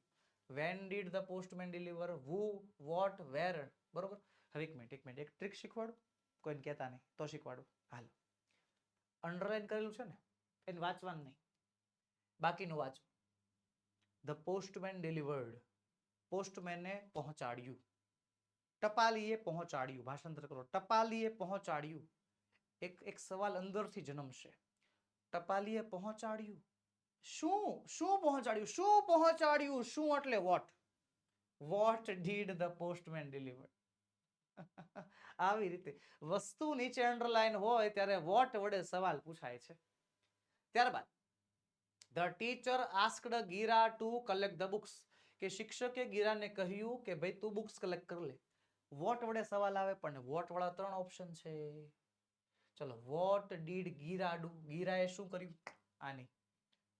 when did the postman deliver? who, what, where. બરોબર. હવે એક minute એક ટ્રીક શીખવાડું, કોઈને કહેતા નહીં તો શીખવાડું. હાલો, અંડરલાઈન કરેલું છે ને એને વાંચવાનું નહીં, બાકીનું વાંચો. the postman delivered, પોસ્ટમેને પહોંચાડ્યું. ટપાલીએ પહોંચાડ્યું, ભાષાંતર કરો. ટપાલીએ પહોંચાડ્યું. એક સવાલ અંદરથી જન્મશે. ટપાલીએ પહોંચાડ્યું. શું પહોંચાડ્યું? શું પહોંચાડ્યું? શું એટલે what. What did the postman deliver? આવી રીતે વસ્તુ નીચે અંડરલાઈન હોય ત્યારે વોટ વડે સવાલ પૂછાય છે. ત્યારબાદ the teacher asked Gira two collect the books, કે શિક્ષકે ગીરાને કહ્યું કે ભાઈ તું બુક્સ કલેક્ટ કરી લે. વોટ વડે સવાલ આવે પણ વોટ વાળા 3 ઓપ્શન છે. ચલો, વોટ ડીડ ગીરા ડુ? ગીરાએ શું કર્યું? આની.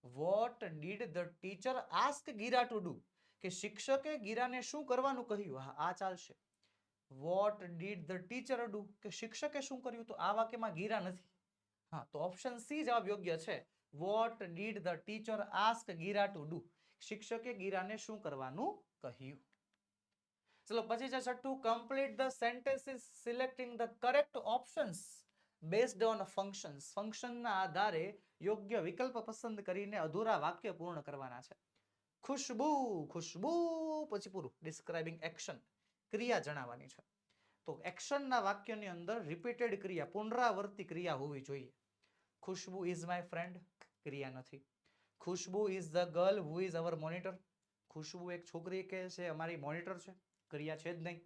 Vote did the teacher ask Gira to do, કે શિક્ષકે ગીરાને શું કરવાનું કહ્યું? હા, આ ચાલશે. Vote did the teacher do, કે શિક્ષકે શું કર્યું? તો આ વાક્યમાં ગીરા નથી. હા, તો ઓપ્શન સી જવાબ યોગ્ય છે. Vote did the teacher ask Gira to do, શિક્ષકે ગીરાને શું કરવાનું કહ્યું. ચલો પછી છે છઠ્ઠું, complete the sentences selecting the correct options based on functions. ફંક્શનના આધારે યોગ્ય વિકલ્પ પસંદ કરીને અધૂરા વાક્ય પૂર્ણ કરવાના છે. ખુશ્બુ, ખુશ્બુ પછી પૂરું. ડિસ્ક્રાઇબિંગ એક્શન, ક્રિયા જણાવવાની છે. તો એક્શનના વાક્યની અંદર રિપીટેડ ક્રિયા, પુનરાવર્તી ક્રિયા હોવી જોઈએ. ખુશ્બુ ઇઝ માય ફ્રેન્ડ, ક્રિયા નથી. Khushbu is the girl who is our monitor. Khushbu એક છોકરી કે છે અમારી મોનિટર છે, ક્રિયા છે જ નહીં.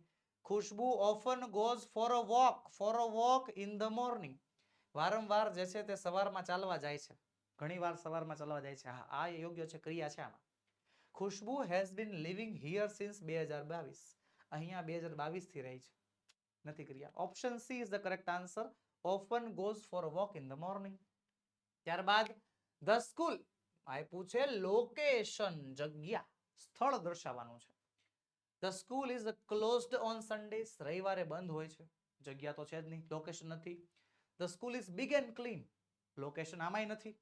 Khushbu often goes for a walk in the morning. વારંવાર જે છે તે સવારમાં ચાલવા જાય છે, ઘણી વાર સવારમાં ચાલવા જાય છે. હા, આ યોગ્ય છે, ક્રિયા છે આમાં. Khushbu has been living here since 2022. અહીંયા 2022 થી રહી છે, નથી ક્રિયા. Option C is the correct answer. Often goes for a walk in the morning. ત્યારબાદ ધ સ્કૂલ આપ્યું છે લોકેશન, જગ્યા, સ્થળ દર્શાવવાનું છે. The school is closed on Sundays. રવિવારે બંધ હોય છે, જગ્યા તો છે જ નહીં, લોકેશન નથી. The school is big and clean, location આમાંય નથી,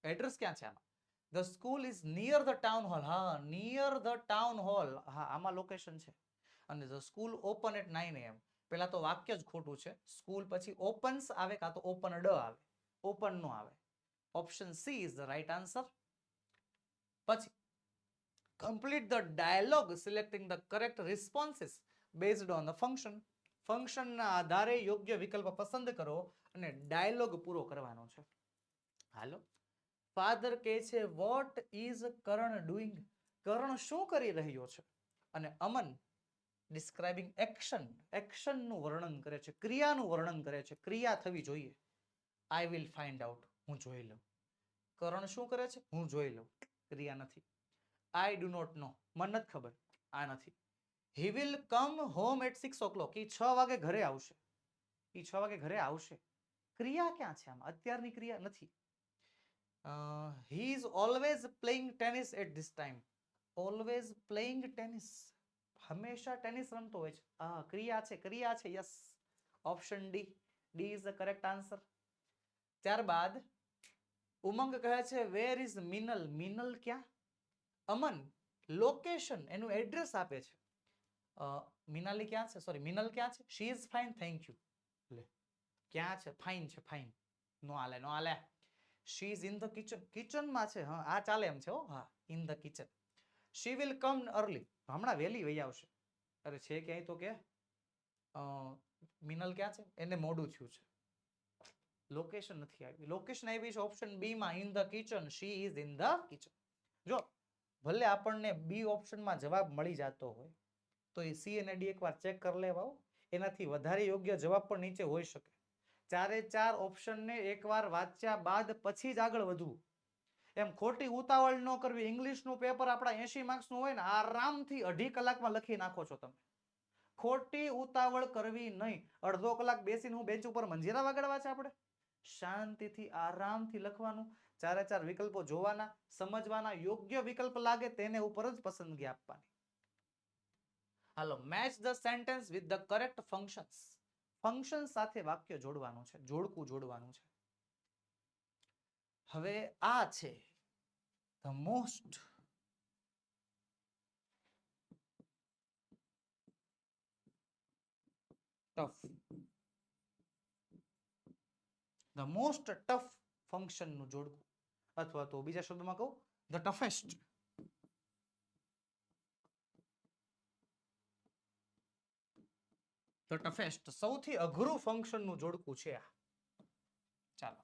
એડ્રેસ ક્યાં છે આમાં. The school is near the town hall. હા, નિયર ધ ટાઉન હોલ, હા આમાં લોકેશન છે. અને the school open at 9 AM. પેલા તો વાક્ય જ ખોટું છે. સ્કૂલ પછી ઓપન્સ આવે કાં તો ઓપનડ આવે, ઓપન નો આવે. Option C is the right answer. પછી complete the dialogue selecting the correct responses based on the function. ફંક્શનના આધારે યોગ્ય વિકલ્પ પસંદ કરો અને ડાયલોગ પૂરો કરવાનો છે. હાલો. ફાધર કહે છે વોટ ઇઝ કરણ ડુઈંગ? કરણ શું કરી રહ્યો છે? અને અમન ડિસ્ક્રાઇબિંગ એક્શન, એક્શનનું વર્ણન કરે છે, ક્રિયાનું વર્ણન કરે છે. ક્રિયા થવી જોઈએ. આઈ વિલ ફાઇન્ડ આઉટ, હું જોઈ લઉં. કરણ શું કરે છે? હું જોઈ લઉં. ક્રિયા નથી. આઈ ડુ નોટ નો, મને નથી ખબર. આ નથી. He will come home at 6 o'clock, એ 6 વાગે ઘરે આવશે. એ 6 વાગે ઘરે આવશે. ક્રિયા ક્યાં છે આમાં? અત્યારની ક્રિયા નથી. He is always playing tennis at this time. Always playing tennis, હંમેશા ટેનિસ રમતો હોય છે. ક્રિયા છે, ક્રિયા છે. Yes, option D, D is the correct answer. ત્યારબાદ ઉમંગ કહે છે વેર ઇઝ મિનલ? મિનલ ક્યાં? અમન લોકેશન, એનું એડ્રેસ આપે છે. મિનાલી ક્યાં છે? સોરી, મિનલ ક્યાં છે? She is fine, thank you. લે, ક્યાં છે? ફાઇન છે, ફાઇન. નો આલે, નો આલે. She is in the kitchen, કિચનમાં છે. હા, આ ચાલે એમ છે. હા, in the kitchen. She will come early, હમણાં વહેલી વહી આવશે. અરે છે ક્યાંય તો કે. મિનલ ક્યાં છે? એને મોડું થયું છે. લોકેશન નથી આવી. લોકેશન આવી છે ઓપ્શન બી માં, in the kitchen. She is in the kitchen. જો ભલે આપણને બી ઓપ્શનમાં જવાબ મળી જતો હોય તો એ સી અને ડી એકવાર ચેક કરી લેવા. એનાથી વધારે યોગ્ય જવાબ પણ નીચે હોઈ શકે. ચારે ચાર ઓપ્શનને એકવાર વાંચ્યા બાદ પછી જ આગળ વધવું. એમ ખોટી ઉતાવળ ન કરવી. ઇંગ્લિશનું પેપર આપણા 80 માર્ક્સનું હોય ને, આરામથી 2.5 કલાકમાં લખી નાખો છો તમે. ખોટી ઉતાવળ કરવી નહીં. અડધો કલાક બેસીને હું બેન્ચ ઉપર મંજીરા વગાડવા છે આપણે? શાંતિથી આરામથી લખવાનું. ચારે ચાર વિકલ્પો જોવાના, સમજવાના. યોગ્ય વિકલ્પ લાગે તેને ઉપર જ પસંદગી આપવાની. હાલો, match the sentence with the correct functions. Function સાથે વાક્ય જોડવાનું છે, જોડકું જોડવાનું છે. હવે આ છે the most tough, the most tough ફંક્શનનું જોડકું, અથવા તો બીજા શબ્દમાં કહું ધ ટફેસ્ટ. ધ ટફેસ્ટ, સૌથી અઘરું ફંક્શનનું જોડકું છે આ. ચાલો,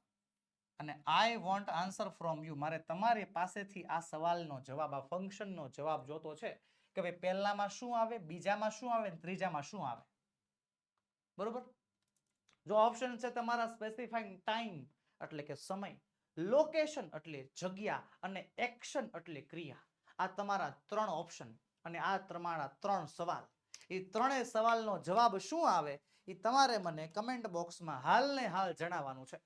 અને I want answer from you. મારે તમારી પાસેથી આ સવાલનો જવાબ, આ ફંક્શનનો જવાબ જોતો છે કે ભાઈ પહેલામાં શું આવે, બીજામાં શું આવે, ત્રીજામાં શું આવે. બરોબર? જો ઓપ્શન છે તમારા સ્પેસિફાઈંગ ટાઈમ એટલે કે સમય, લોકેશન એટલે જગ્યા, અને એક્શન એટલે ક્રિયા. આ તમારા 3 ઓપ્શન અને આ તમારા 3 સવાલ. એ ત્રણેય સવાલનો જવાબ શું આવે એ તમારે મને કમેન્ટ બોક્સમાં હાલ ને હાલ જણાવવાનું છે.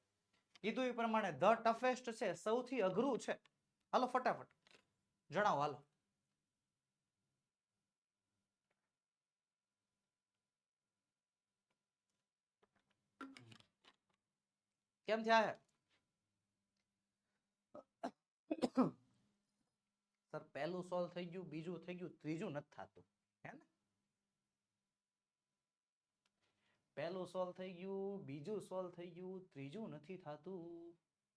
કીધું એ પ્રમાણે ધ ટફેસ્ટ છે, સૌથી અઘરું છે. હાલો ફટાફટ જણાવો. હાલો. કેમ થયા? સર પહેલું સોલ્વ થઈ ગયું, બીજું થઈ ગયું, ત્રીજું નથી થતું. હે ને? પહેલું સોલ્વ થઈ ગયું, બીજું સોલ્વ થઈ ગયું, ત્રીજું નથી થતું.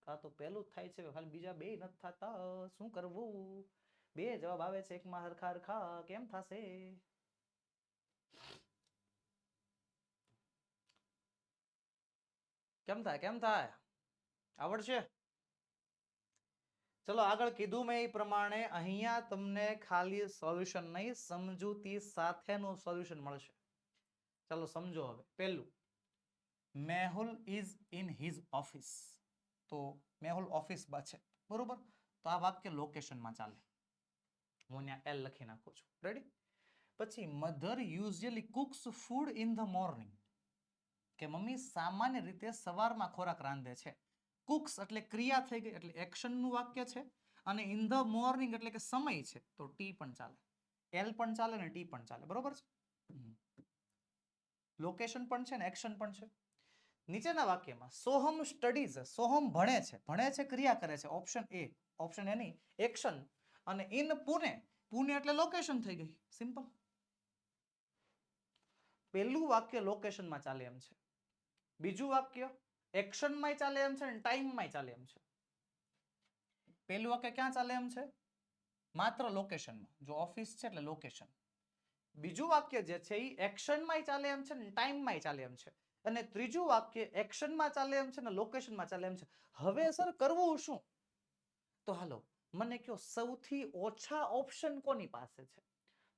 કાં તો પહેલું જ થાય છે, ખાલી બીજા બે નથી થતા. શું કરવું? બે જવાબ આવે છે એકમાં હરખા હરખા, કેમ થશે? કેમ થાય? કેમ થાય? આવડશે? ચલો આગળ કીધું મેં એ પ્રમાણે અહીંયા તમને ખાલી સોલ્યુશન નહીં, સમજૂતી સાથેનું સોલ્યુશન મળશે. ચલો સમજો હવે. પહેલું, Mehul is in his office. તો મેહુલ ઓફિસમાં છે. બરોબર? તો આ વાક્ય લોકેશનમાં ચાલે. હું અહીંયા એલ લખી નાખું છું. રેડી? પછી mother usually cooks food in the morning. કે મમ્મી સામાન્ય રીતે સવારમાં ખોરાક રાંધે છે. કુક્સ એટલે ક્રિયા થઈ ગઈ, એટલે એક્શનનું વાક્ય છે. અને ઇન ધ મોર્નિંગ એટલે કે સમય છે, તો ટી પણ ચાલે. એલ પણ ચાલે ને ટી પણ ચાલે. બરોબર છે? લોકેશન પણ છે ને એક્શન પણ છે. નીચેના વાક્યમાં સોહમ સ્ટડીઝ, સોહમ ભણે છે. ભણે છે, ક્રિયા કરે છે. Option A, option any action. અને ઇન પુણે, પુણે એટલે લોકેશન થઈ ગઈ. સિમ્પલ. પહેલું વાક્ય લોકેશનમાં ચાલે એમ છે. બીજું વાક્ય એક્શનમાં ચાલે એમ છે અને ટાઈમમાં ચાલે એમ છે. પહેલું વાક્ય ક્યાં ચાલે એમ છે? માત્ર લોકેશનમાં. જો ઓફિસ છે એટલે લોકેશન. બીજું વાક્ય જે છે એ એક્શનમાંય ચાલે એમ છે ને ટાઈમમાંય ચાલે એમ છે, અને ત્રીજું વાક્ય એક્શનમાં ચાલે એમ છે ને લોકેશનમાં ચાલે એમ છે. હવે સર કરવું શું? તો હાલો મને કયો સૌથી ઓછા ઓપ્શન કોની પાસે છે?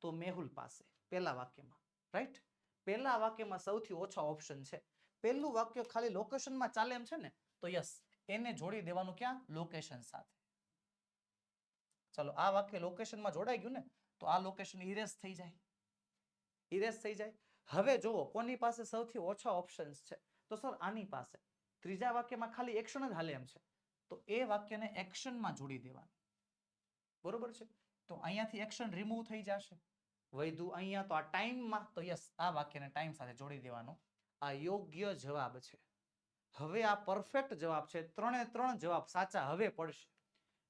તો મેહુલ પાસે, પહેલા વાક્યમાં, રાઈટ? પહેલા વાક્યમાં સૌથી ઓછા ઓપ્શન છે. પહેલું વાક્ય ખાલી લોકેશનમાં ચાલે એમ છે ને, તો યસ, એને જોડી દેવાનું ક્યાં? લોકેશન સાથે. ચલો આ વાક્ય લોકેશનમાં જોડાઈ ગયું ને, તો આ લોકેશન ઇરેઝ થઈ જાય. ઇરેઝ થઈ જાય. હવે જુઓ કોની પાસે સૌથી ઓછા ઓપ્શન્સ છે? તો સર આની પાસે. ત્રીજા વાક્યમાં ખાલી એક્શન જ હાલે એમ છે, તો એ વાક્યને એક્શનમાં જોડી દેવાનું. બરોબર છે? તો અહીંયાથી એક્શન રિમૂવ થઈ જશે. વૈધું અહીંયા તો આ ટાઈમમાં, તો યસ આ વાક્યને ટાઈમ સાથે જોડી દેવાનું. આ યોગ્ય જવાબ છે. હવે આ પરફેક્ટ જવાબ છે. ત્રણે ત્રણ જવાબ સાચા હવે પડશે.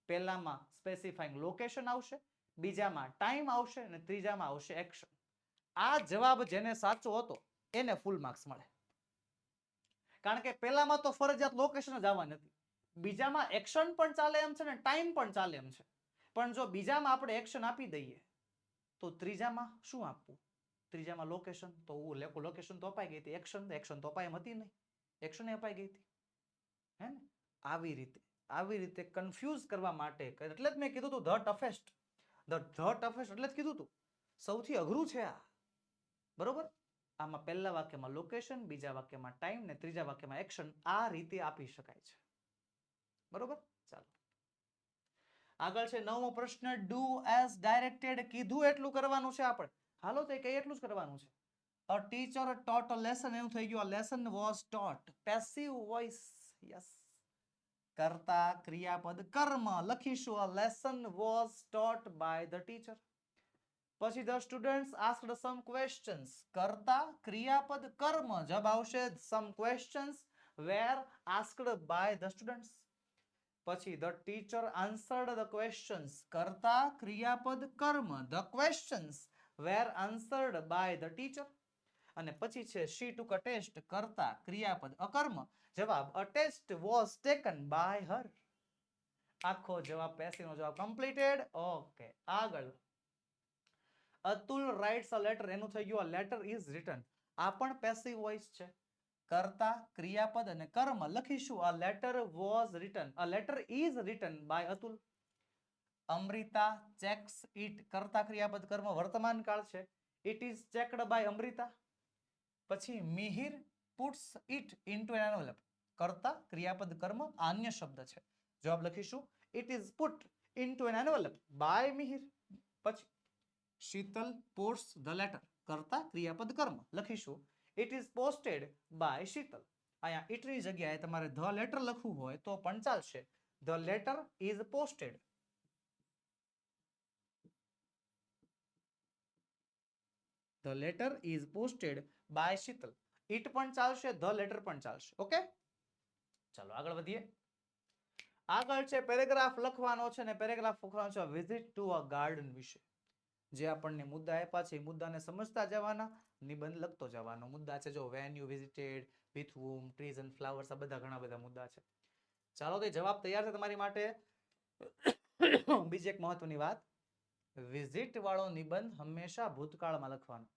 પહેલામાં સ્પેસિફાઈંગ લોકેશન આવશે, બીજામાં ટાઈમ આવશે અને ત્રીજામાં આવશે એક્શન. આ જવાબ જેને સાચો હતો એને ફૂલ માર્ક્સ મળે. કારણ કે પહેલામાં તો ફરજિયાત લોકેશન જ આવવાની હતી, બીજામાં એક્શન પણ ચાલે એમ છે ને ટાઈમ પણ ચાલે એમ છે. પણ જો બીજામાં આપણે એક્શન આપી દઈએ તો ત્રીજામાં શું આપવું? ત્રીજામાં લોકેશન, તો લોકેશન તો અપાઈ ગઈ હતી, એક્શન તો અપાઈ એમ હતી નહીં, એક્શન અપાઈ ગઈ હતી. હે ને? આવી રીતે કન્ફ્યુઝ કરવા માટે, એટલે જ મેં કીધું હતું ધ ટફેસ્ટ એટલે જ કીધું હતું સૌથી અઘરું છે આ. બરોબર? આમાં પહેલા વાક્યમાં લોકેશન, બીજા વાક્યમાં ટાઈમ ને ત્રીજા વાક્યમાં એક્શન, આ રીતે આપી શકાય છે. બરોબર? ચાલો આગળ છે નવમો પ્રશ્ન. Do as directed. કીધું એટલું કરવાનું છે આપણે. હાલો તો કઈ એટલું જ કરવાનું છે. A teacher taught a lesson. એવું થઈ ગયું. A lesson was taught. Passive voice. Yes. કર્તા ક્રિયાપદ કર્મ લખીશું. A lesson was taught by the teacher. પછી the students asked some questions. કર્તા ક્રિયાપદ કર્મ, જવાબ આવશે some questions were asked by the students. પછી the teacher answered the questions. કર્તા ક્રિયાપદ કર્મ, the questions were answered by the teacher. અને પછી છે she took a test. કર્તા ક્રિયાપદ અકર્મ, જવાબ a test was taken by her. આખો જવાબ પેસિવ નો જવાબ કમ્પ્લીટેડ. ઓકે આગળ. Atul writes a letter. એનું થઈ ગયું a letter is written. આ પણ પેસિવ વોઇસ છે. કર્તા ક્રિયાપદ અને કર્મ લખીશું. a letter was written. a letter is written by Atul. Amrita checks it. કર્તા ક્રિયાપદ કર્મ વર્તમાન કાળ છે. it is checked by Amrita. પછી Mihir puts it into an envelope. કર્તા ક્રિયાપદ કર્મ અન્ય શબ્દ છે. જવાબ લખીશું it is put into an envelope by Mihir. પછી શીતલ posts the letter. કર્તા ક્રિયાપદ કર્મ લખીશું it is posted by Sheetal. અહીંયા it ની જગ્યાએ તમારે the letter લખવું હોય તો પણ ચાલશે. the letter is posted. the letter is posted by Sheetal. it પણ ચાલશે, the letter પણ ચાલશે. ઓકે ચાલો આગળ વધીએ. આગળ છે પેરેગ્રાફ લખવાનો છે ને પેરેગ્રાફ લખવાનો છે વિઝિટ ટુ અ ગાર્ડન વિશે. જે આપણને મુદ્દા આપ્યા છે એ મુદ્દાને સમજતા જવાના, નિબંધ લખતો જવાનો. મુદ્દા છે જો when you visited, with whom, trees and flowers, આ બધા ઘણા બધા મુદ્દા છે. ચાલો તો જવાબ તૈયાર છે તમારી માટે. બીજી એક મહત્વની વાત, વિઝિટ વાળો નિબંધ હંમેશા ભૂતકાળમાં લખવાનો.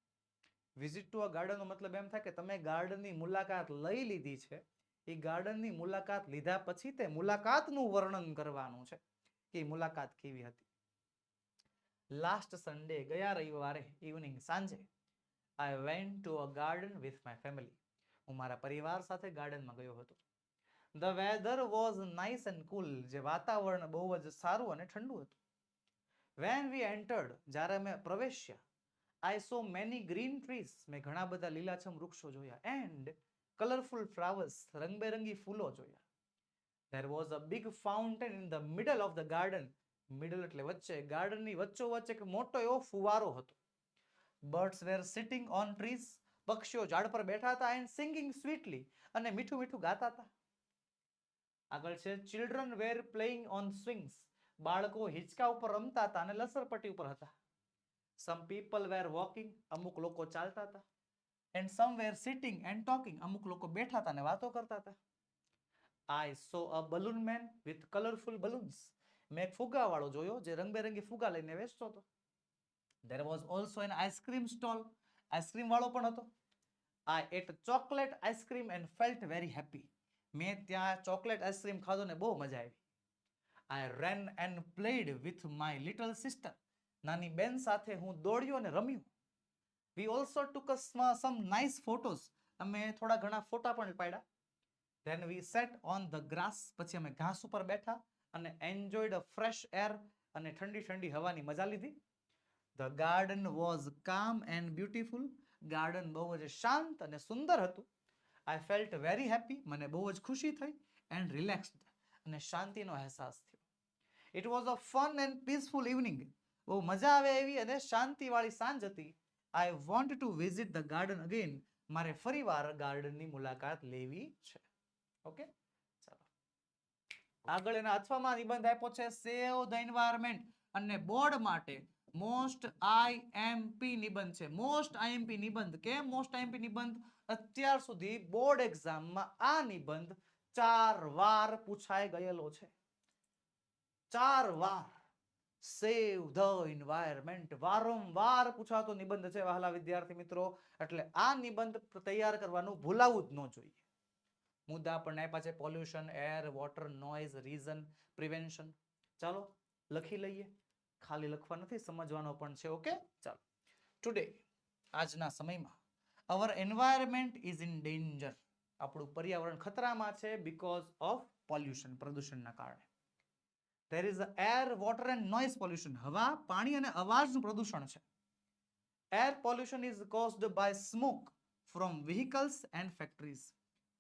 વિઝિટ ટુ અ ગાર્ડન નો મતલબ એમ થાય કે તમે ગાર્ડનની મુલાકાત લઈ લીધી છે, એ ગાર્ડનની મુલાકાત લીધા પછી તે મુલાકાતનું વર્ણન કરવાનું છે કે મુલાકાત કેવી હતી. લાસ્ટ સન્ડે, ગયા રવિવારે ઇવનિંગ સાંજે, I went to a garden with my family. હું મારા પરિવાર સાથે ગાર્ડનમાં ગયો હતો. The weather was nice and cool. જે વાતાવરણ બહુ જ સારું અને ઠંડુ હતું. When we entered, જ્યારે અમે પ્રવેશ્યા, I saw many green trees. મેં ઘણા બધા લીલાછમ વૃક્ષો જોયા. And colorful flowers. રંગબેરંગી ફૂલો જોયા. There was a big fountain in the middle of the garden. Middle એટલે વચ્ચે, ગાર્ડનની વચ્ચોવચ્ચ એક મોટો એવો ફુવારો હતો. Birds were sitting on trees. પક્ષીઓ ઝાડ પર બેઠા હતા and singing sweetly. અને મીઠું મીઠું ગાતા હતા. આગળ છે children were playing on swings. બાળકો હિંચકા ઉપર રમતા હતા અને લસરપટ્ટી ઉપર હતા. Some people were walking. અમુક લોકો ચાલતા હતા. And some were sitting and talking. અમુક લોકો બેઠા હતા અને વાતો કરતા હતા. I saw a balloon man with colorful balloons. મેં એક ફુગા વાળો જોયો જે રંગબેરંગી ફુગા લઈને વેચતો હતો. There was also an ice cream stall. Ice cream વાળો પણ હતો. I ate chocolate ice cream and felt very happy. મેં ત્યાં ચોકલેટ આઈસ્ક્રીમ ખાધો ને બહુ મજા આવી. I ran and played with my little sister. નાની બેન સાથે હું દોડ્યો અને રમ્યો. We also took some nice photos. અમે થોડા ઘણા ફોટા પણ પાડ્યા. Then we sat on the grass. પછી અમે ઘાસ ઉપર બેઠા અને enjoyed a fresh air અને ઠંડી ઠંડી હવાની મજા લીધી. The garden was calm and beautiful. Garden બહુ જ શાંત અને સુંદર હતું. I felt very happy. મને બહુ જ ખુશી થઈ and relaxed અને શાંતિનો અહેસાસ થયો. It was a fun and peaceful evening. બહુ મજા આવે એવી અને શાંતિવાળી સાંજ હતી. I want to visit the garden again. મારે ફરીવાર ગાર્ડનની મુલાકાત લેવી છે. ઓકે, ચાલો આગળ એના અથવામાં નિબંધ આપ્યો છે સેવ ધ એન્વાયરમેન્ટ અને બોર્ડ માટે મોસ્ટ આઈએમપી નિબંધ છે. મોસ્ટ આઈએમપી નિબંધ કેમ મોસ્ટ આઈએમપી નિબંધ? અત્યાર સુધી બોર્ડ એક્ઝામમાં આ નિબંધ 4 વાર પૂછાઈ ગયેલો છે. 4 વાર સેવ ધ એન્વાયરમેન્ટ વારંવાર પૂછાતો નિબંધ છે વહાલા વિદ્યાર્થી મિત્રો. એટલે આ નિબંધ તૈયાર કરવાનું ભૂલાવું જ ન જોઈએ. મુદ્દા પણ આપ્યા છે pollution, air, water, noise, reason, prevention. ચાલો લખી લઈએ. ખાલી લખવા નથી, સમજવાનો પણ છે. ઓકે, ચાલો. ટુડે આજના સમયમાં our environment is in danger. આપણું પર્યાવરણ ખતરામાં છે બીકોઝ ઓફ પોલ્યુશન, પ્રદૂષણના કારણે. There is air, water and noise pollution. હવા, પાણી અને અવાજનું પ્રદૂષણ છે. Air pollution is caused by smoke from vehicles and factories.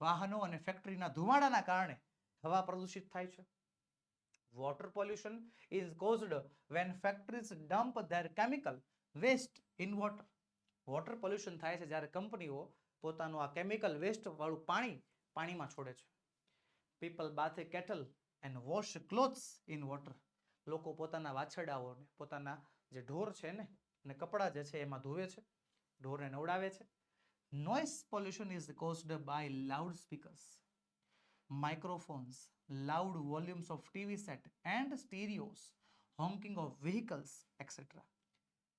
વાહનો અને ફેક્ટરીના ધુમાડાના કારણે હવા પ્રદૂષિત થાય છે. Water pollution is caused when factories dump their chemical waste in water. Water pollution થાય છે જ્યારે કંપનીઓ પોતાનું આ કેમિકલ વેસ્ટ વાળું પાણીમાં છોડે છે. People bathe cattle and wash clothes in water. લોકો પોતાના વાછરડાઓને, પોતાના જે ઢોર છે ને અને કપડા જે છે એમાં ધોવે છે, ઢોરને નવડાવે છે. Noise pollution is caused by loudspeakers, microphones, loud volumes of TV set and stereos, honking of vehicles, etc.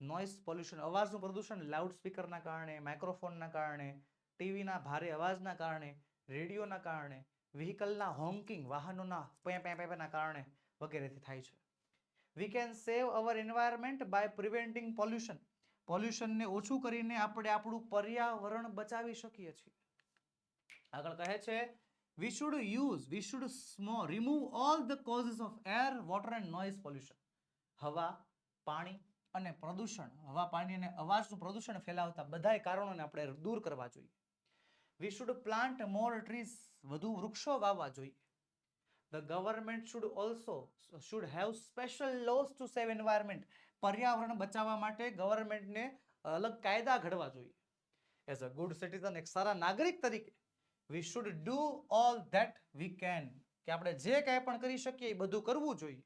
Noise pollution અવાજનું પ્રદૂષણ લાઉડસ્પીકરના કારણે, માઇક્રોફોનના કારણે, ટીવીના ભારે અવાજના કારણે, રેડિયોના કારણે, વ્હીકલના હોંકિંગ, વાહનોના પેના કારણે વગેરેથી થાય છે. We can save our environment by preventing pollution. પોલ્યુશનને ઓછું કરીને આપણે આપણું પર્યાવરણ બચાવી શકીએ છીએ. આગળ કહે છે we should remove all the causes of air, water and noise pollution. હવા, પાણી અને પ્રદૂષણ, હવા, પાણી અને અવાજનું પ્રદૂષણ ફેલાવતા બધાય કારણોને આપણે દૂર કરવા જોઈએ. We should plant more trees. વધુ વૃક્ષો વાવવા જોઈએ. The government should have special laws to save environment. પર્યાવરણ બચાવવા માટે ગવર્મેન્ટને અલગ કાયદા ઘડવા જોઈએ. As a good citizen, એક સારા નાગરિક તરીકે we should do all that we can. કે આપણે જે કાંઈ પણ કરી શકીએ એ બધું કરવું જોઈએ.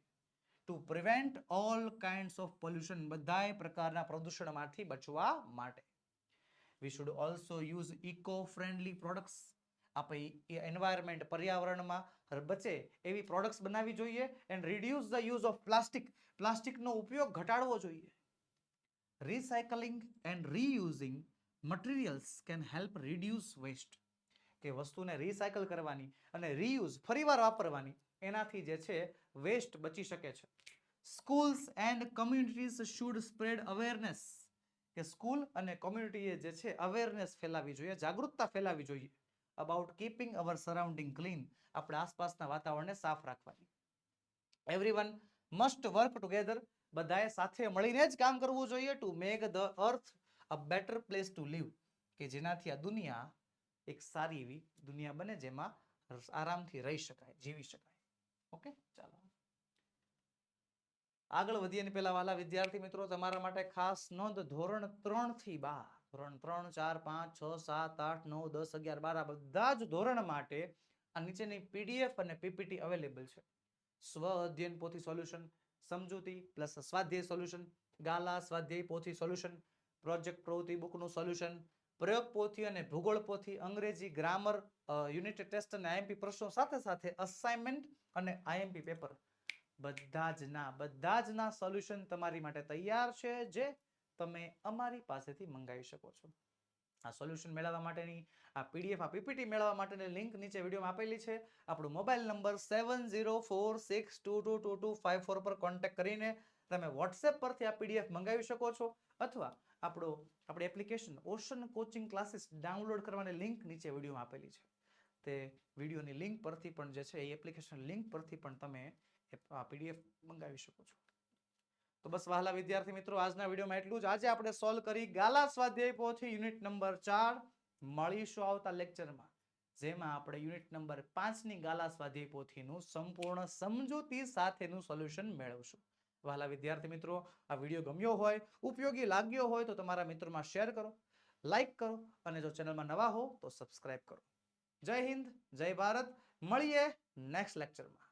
To prevent all kinds of pollution. બધાય પ્રકારના પ્રદૂષણમાંથી બચવા માટે. We should also use eco-friendly products. આપણે એન્વાયરમેન્ટ પર્યાવરણમાં બચે એવી પ્રોડક્ટ્સ બનાવવી જોઈએ and reduce the use of plastic. પ્લાસ્ટિકનો ઉપયોગ ઘટાડવો જોઈએ. Recycling and reusing materials can help reduce waste. કે વસ્તુને રિસાયકલ કરવાની અને રીયુઝ ફરીવાર વાપરવાની એનાથી જે છે વેસ્ટ બચી શકે છે. Schools and communities should spread awareness. કે સ્કૂલ અને કોમ્યુનિટીએ જે છે અવેરનેસ ફેલાવવી જોઈએ, જાગૃતતા ફેલાવવી જોઈએ about keeping our surrounding clean. આપણે આસપાસના વાતાવરણને સાફ રાખવાની. Everyone must work together. બધાએ સાથે મળીને જ કામ કરવું જોઈએ to make the earth a better place to live. કે જેનાથી આ દુનિયા એક સારી એવી દુનિયા બને જેમાં આરામથી રહી શકાય, જીવી શકાય. ઓકે, ચાલો આગળ વધીએ ને પહેલા વાલા વિદ્યાર્થી મિત્રો તમારા માટે ખાસ નોંધ ધોરણ 3 થી 12, ધોરણ 3, 4, 5, 6, 7, 8, 9, 10, 11, 12 બધા જ ધોરણ માટે આ નીચેની પીડીએફ અને પીપીટી અવેલેબલ છે. સ્વ અધ્યયન પોથી સોલ્યુશન, સમજૂતી પ્લસ સ્વાધ્યાય સોલ્યુશન, ગાલા સ્વાધ્યાય પોથી સોલ્યુશન, પ્રોજેક્ટ પ્રવૃત્તિ બુકનું સોલ્યુશન, પ્રયોગ પોથી અને ભૂગોળ પોથી, અંગ્રેજી ગ્રામર, યુનિટ ટેસ્ટ અને આઈએમપી પ્રશ્નો સાથે સાથે અસાઇનમેન્ટ અને આઈએમપી પેપર બધા જ ના સોલ્યુશન તમારી માટે તૈયાર છે જે તમે અમારી પાસેથી મંગાવી શકો છો. આ સોલ્યુશન મેળવવા માટેની આ પીડીએફ આ પીપીટી મેળવવા માટેની લિંક નીચે વિડીયોમાં આપેલી છે. આપણો મોબાઈલ નંબર 7046222254 પર કોન્ટેક્ટ કરીને તમે વોટ્સએપ પરથી આ પીડીએફ મંગાવી શકો છો, અથવા આપણી application ocean coaching classes download કરવાની લિંક નીચે વિડીયોમાં આપેલી છે. તે વિડીયોની લિંક પરથી પણ જે છે એ એપ્લિકેશન લિંક પરથી પણ તમે આ પીડીએફ મંગાવી શકો છો. તો બસ વહાલા વિદ્યાર્થી મિત્રો, આજના વિડીયોમાં એટલું જ. આજે આપણે સોલ્વ કરી ગાલા સ્વાધ્યાય પોથી યુનિટ નંબર 4. મળીશું આવતા લેક્ચરમાં, જેમાં આપણે યુનિટ નંબર 5 ની ગાલા સ્વાધ્યાય પોથીનું સંપૂર્ણ સમજૂતી સાથેનું સોલ્યુશન મેળવશું. વહાલા વિદ્યાર્થી મિત્રો, આ વિડીયો ગમ્યો હોય, ઉપયોગી લાગ્યો હોય તો તમારા મિત્રોમાં શેર કરો, લાઈક કરો, અને જો ચેનલમાં નવા હો તો સબસ્ક્રાઇબ કરો. જય હિન્દ, જય ભારત. મળીએ નેક્સ્ટ લેક્ચરમાં.